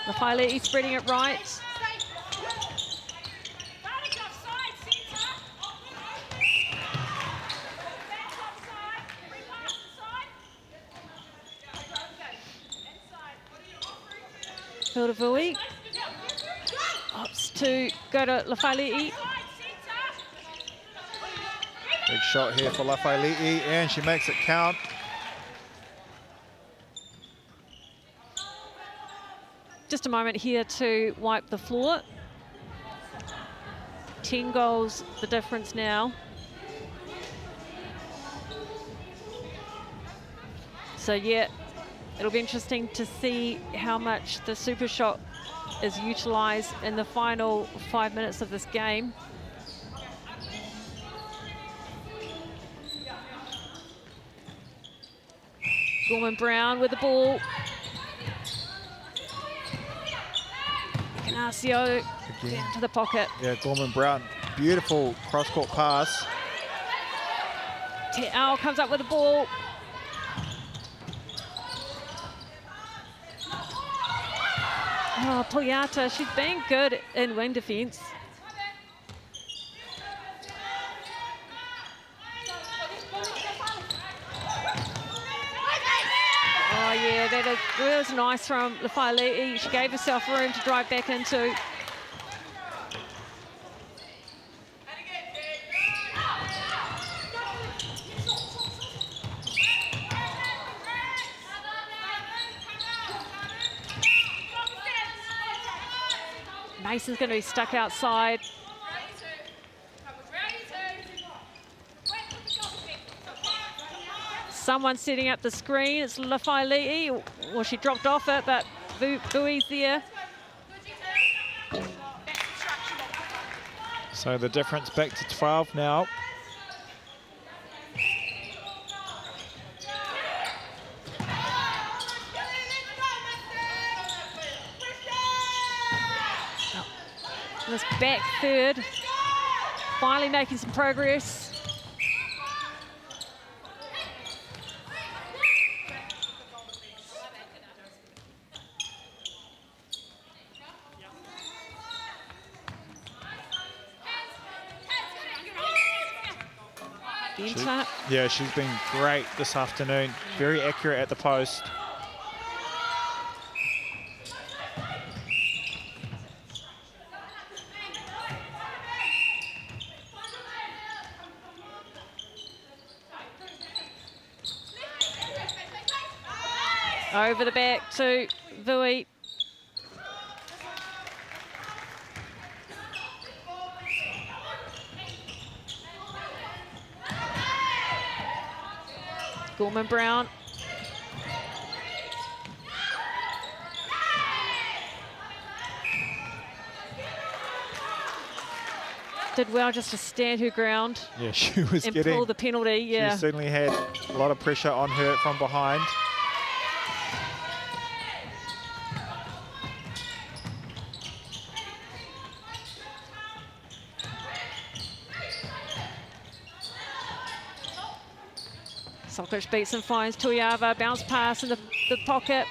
Lafailei spreading it right. Hildavui opts to go to Lafailei. Big shot here for Lafailei, and she makes it count. Just a moment here to wipe the floor. 10 goals, the difference now. So yeah, it'll be interesting to see how much the super shot is utilised in the final 5 minutes of this game. Gorman Brown with the ball. Ignacio down to the pocket. Yeah, Gorman Brown, beautiful cross-court pass. Te'ao comes up with the ball. Oh, Pugliata, she's been good in wing defence. Oh yeah, that was nice from Lafailei. She gave herself room to drive back into. Mason's going to be stuck outside. Someone's setting up the screen. It's Lafailei. Well, she dropped off it, but Bui's there. So the difference back to 12 now. And this back third, finally making some progress. Yeah, she's been great this afternoon. Very accurate at the post. Over the back to Vui. Gorman-Brown. Did well just to stand her ground. Yeah, she was and getting... pull the penalty, yeah. She certainly had a lot of pressure on her from behind. Solkirch beats and finds Tuiava, bounce pass in the pocket.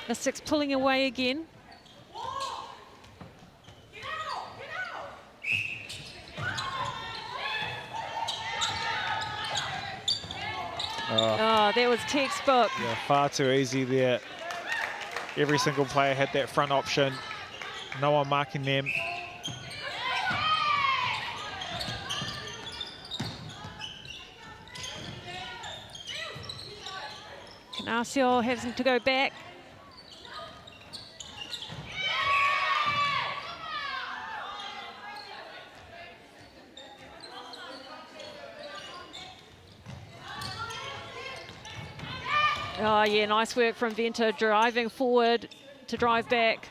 Mystics pulling away again. Oh, that was textbook. Yeah, far too easy there. Every single player had that front option. No one marking them. Canasio having to go back. Oh yeah, nice work from Venter, driving forward to drive back.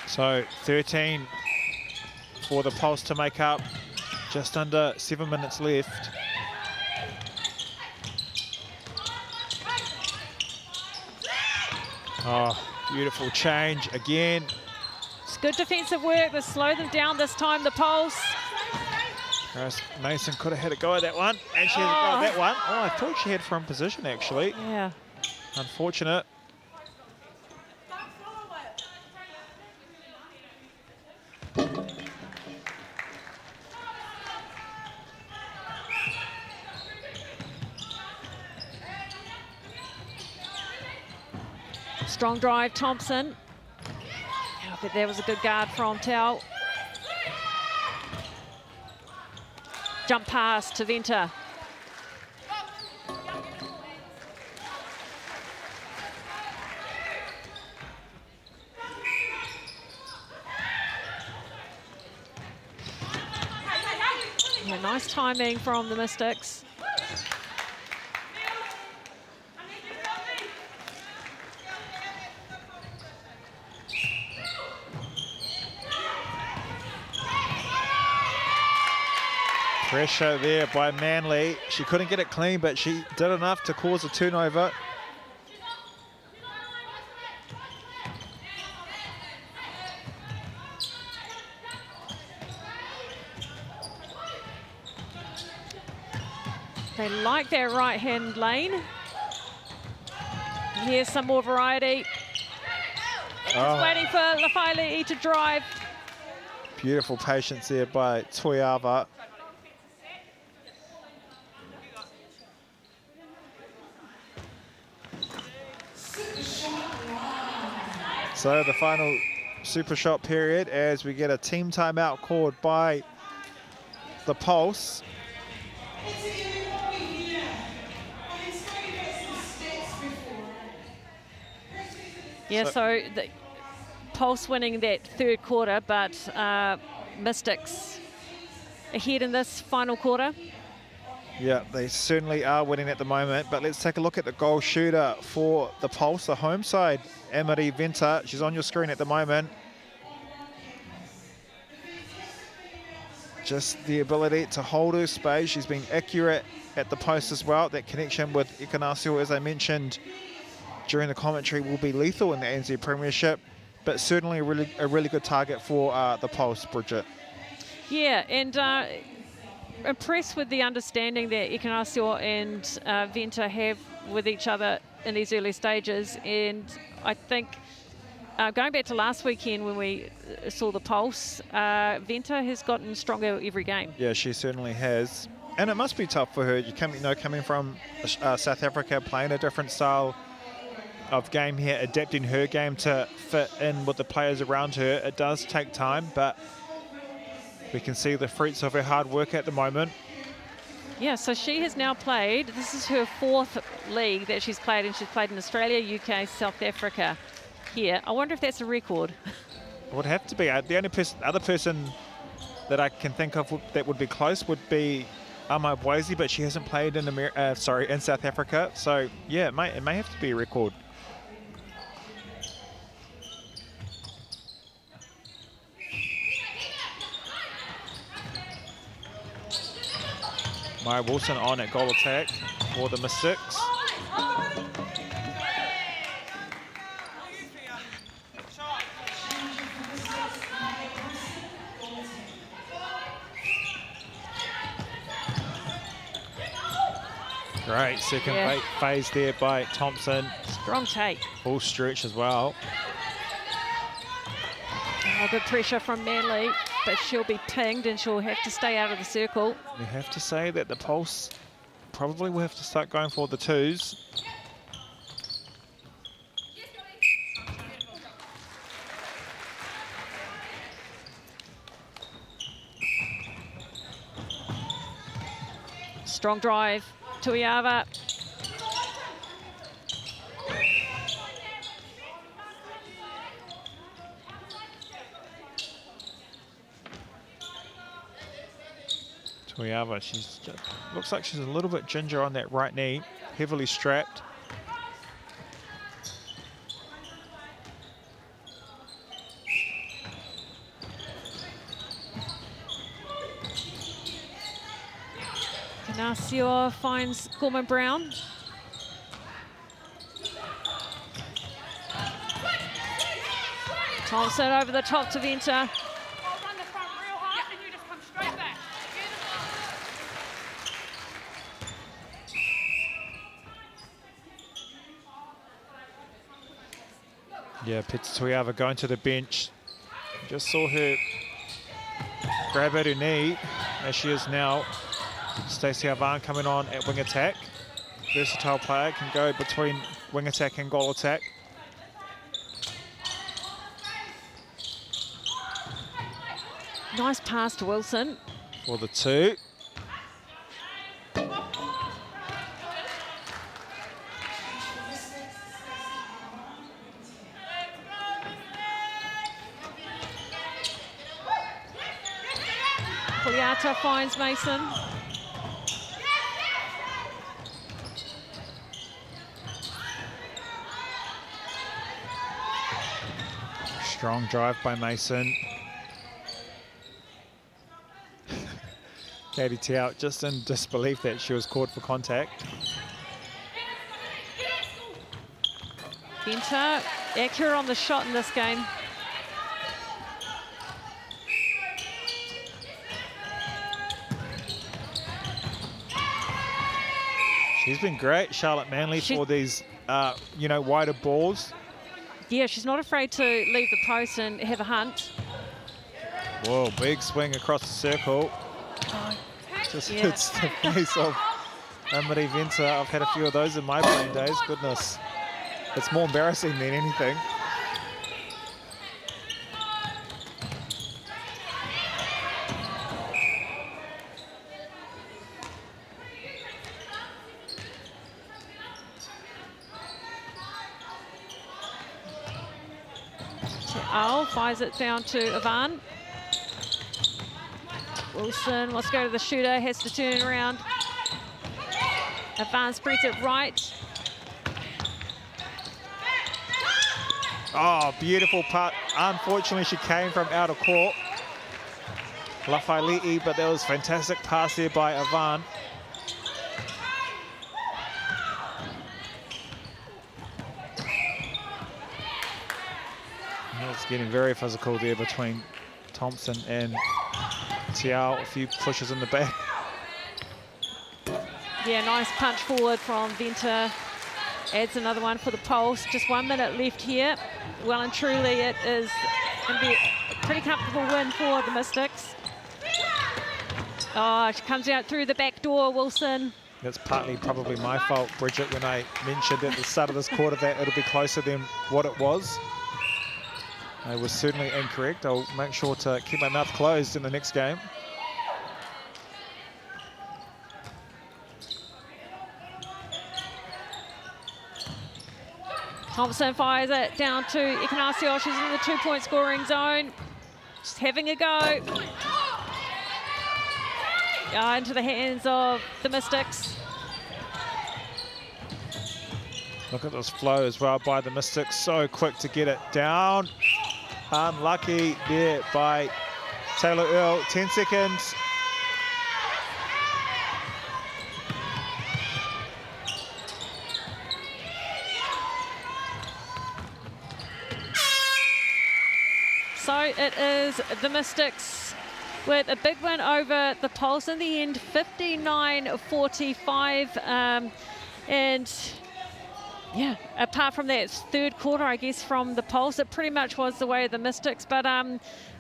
So 13 for the Pulse to make up. Just under 7 minutes left. Oh, beautiful change again. It's good defensive work. They slow them down this time, the Pulse. Mason could have had a go at that one, and she had a go at that one. Oh, I thought she had from position, actually. Yeah. Unfortunate. Strong drive, Thompson. I think that was a good guard from Tau. Jump pass to Venter. Yeah, nice timing from the Mystics. Pressure there by Manly. She couldn't get it clean, but she did enough to cause a turnover. They like their right-hand lane. Here's some more variety. Just waiting for Lafayette to drive. Beautiful patience there by Tuiava. So the final super shot period as we get a team timeout called by the Pulse. Yeah, so the Pulse winning that third quarter, but Mystics ahead in this final quarter. Yeah, they certainly are winning at the moment, but let's take a look at the goal shooter for the Pulse, the home side, MΑORI Venter. She's on your screen at the moment. just the ability to hold her space. She's been accurate at the post as well. That connection with Ikanasio, as I mentioned during the commentary, will be lethal in the ANZ Premiership, but certainly a really good target for the post, Bridget. Yeah, and impressed with the understanding that Ikanasio and Venter have with each other in these early stages. And I think going back to last weekend when we saw the pulse, Venter has gotten stronger every game. Yeah, she certainly has. And it must be tough for her. Coming from South Africa, playing a different style of game here, adapting her game to fit in with the players around her. It does take time, but we can see the fruits of her hard work at the moment. Yeah, so she has now played, this is her 4th league that she's played, and she's played in Australia, UK, South Africa here. I wonder if that's a record. It would have to be. The only other person that I can think of that would be close would be Amabwezi, but she hasn't played in in South Africa. So yeah, it may have to be a record. Maya Wilson on at goal attack for the Mystics. Great second phase there by Thompson. Strong take. Full stretch as well. Good pressure from Manly, but she'll be pinged and she'll have to stay out of the circle. We have to say that the Pulse probably will have to start going for the twos. Strong drive, Tuiava. Tuiava, looks like she's a little bit ginger on that right knee, heavily strapped. Ignacio finds Gorman Brown. Thompson over the top to Venter. Yeah, Tuiava going to the bench. Just saw her grab at her knee, as she is now. Stacey Avan coming on at wing attack. Versatile player, can go between wing attack and goal attack. Nice pass to Wilson. For the two. Puliata finds Mason. Strong drive by Mason. Katie Tau just in disbelief that she was caught for contact. Venter, accurate on the shot in this game. She's been great, Charlotte Manley, for these, wider balls. Yeah, she's not afraid to leave the post and have a hunt. Whoa, big swing across the circle. Just hits the face of Amari Venter. I've had a few of those in my playing days. Goodness. It's more embarrassing than anything. Al fires it down to Avan. Wilson wants to go to the shooter, has to turn around. Avan spreads it right. Oh, beautiful putt. Unfortunately, she came from out of court. Lafaile'i, but that was fantastic pass there by Ivan. It's getting very physical there between Thompson and Tiao. A few pushes in the back. Yeah, nice punch forward from Venter. Adds another one for the Pulse. Just 1 minute left here. Well and truly, it is going to be a pretty comfortable win for the Mystics. Oh, she comes out through the back door, Wilson. That's partly probably my fault, Bridget, when I mentioned at the start of this quarter that it'll be closer than what it was. I was certainly incorrect. I'll make sure to keep my mouth closed in the next game. Thompson fires it down to Ignatios, who's in the 2-point scoring zone. Just having a go. Into the hands of the Mystics. Look at this flow as well by the Mystics. So quick to get it down. Unlucky there by Taylor Earl. 10 seconds. So it is the Mystics with a big win over the Pulse in the end, 59-45. And yeah, apart from that third quarter, I guess, from the Pulse, it pretty much was the way of the Mystics. But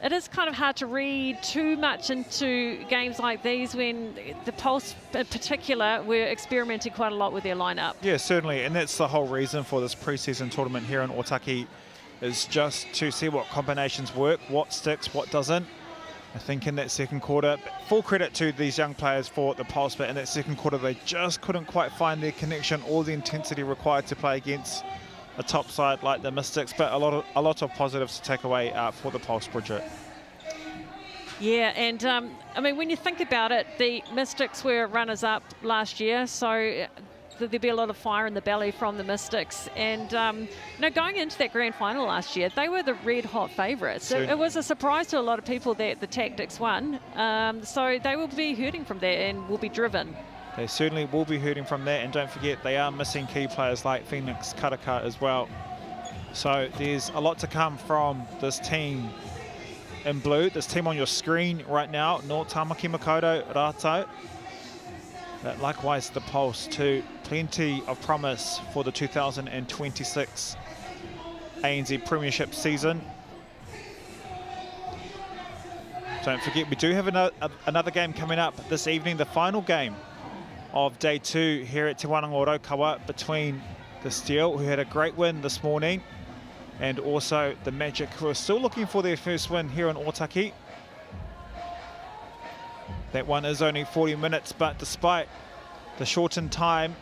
it is kind of hard to read too much into games like these when the Pulse in particular were experimenting quite a lot with their lineup. Yeah, certainly. And that's the whole reason for this pre-season tournament here in Otaki, is just to see what combinations work, what sticks, what doesn't. I think in that second quarter, full credit to these young players for the Pulse, but in that second quarter they just couldn't quite find their connection or the intensity required to play against a top side like the Mystics. But a lot of positives to take away for the Pulse, Bridget. Yeah, and I mean, when you think about it, the Mystics were runners-up last year, so there'd be a lot of fire in the belly from the Mystics. And you know, going into that grand final last year, they were the red-hot favourites. It was a surprise to a lot of people that the Tactics won. So they will be hurting from that and will be driven. They certainly will be hurting from that. And don't forget, they are missing key players like Phoenix Karaka as well. So there's a lot to come from this team in blue. This team on your screen right now, no Tamaki Makoto Rato. But likewise, the Pulse too. Plenty of promise for the 2026 ANZ Premiership season. Don't forget, we do have another game coming up this evening, the final game of day 2 here at Te Wānanga Raukawa between the Steel, who had a great win this morning, and also the Magic, who are still looking for their first win here in Otaki. That one is only 40 minutes, but despite the shortened time,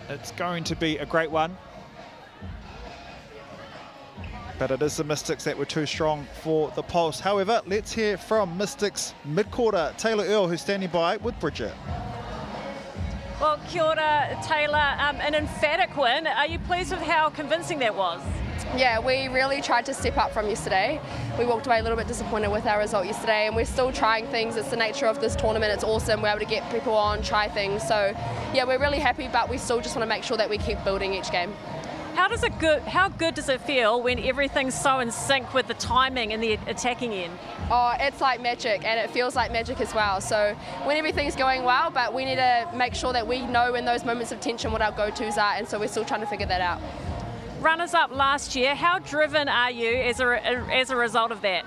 it's going to be a great one. But it is the Mystics that were too strong for the Pulse. However, let's hear from Mystics mid-quarter, Taylor Earl, who's standing by with Bridget. Well, kia ora, Taylor, an emphatic win. Are you pleased with how convincing that was? Yeah, we really tried to step up from yesterday. We walked away a little bit disappointed with our result yesterday, and we're still trying things. It's the nature of this tournament. It's awesome. We're able to get people on, try things. So, yeah, we're really happy, but we still just want to make sure that we keep building each game. How good does it feel when everything's so in sync with the timing and the attacking end? Oh, it's like magic, and it feels like magic as well. So when everything's going well, but we need to make sure that we know in those moments of tension what our go-tos are, and so we're still trying to figure that out. Runners-up last year, how driven are you as a result of that?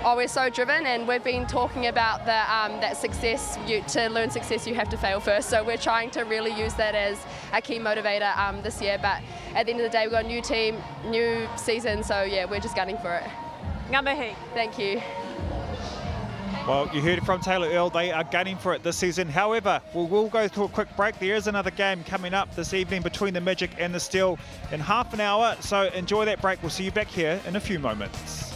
Oh, we're so driven, and we've been talking about that success. To learn success, you have to fail first. So we're trying to really use that as a key motivator this year. But at the end of the day, we've got a new team, new season. So yeah, we're just gunning for it. Ngā mihi. Thank you. Well, you heard it from Taylor Earl. They are gunning for it this season. However, we'll go to a quick break. There is another game coming up this evening between the Magic and the Steel in half an hour. So enjoy that break. We'll see you back here in a few moments.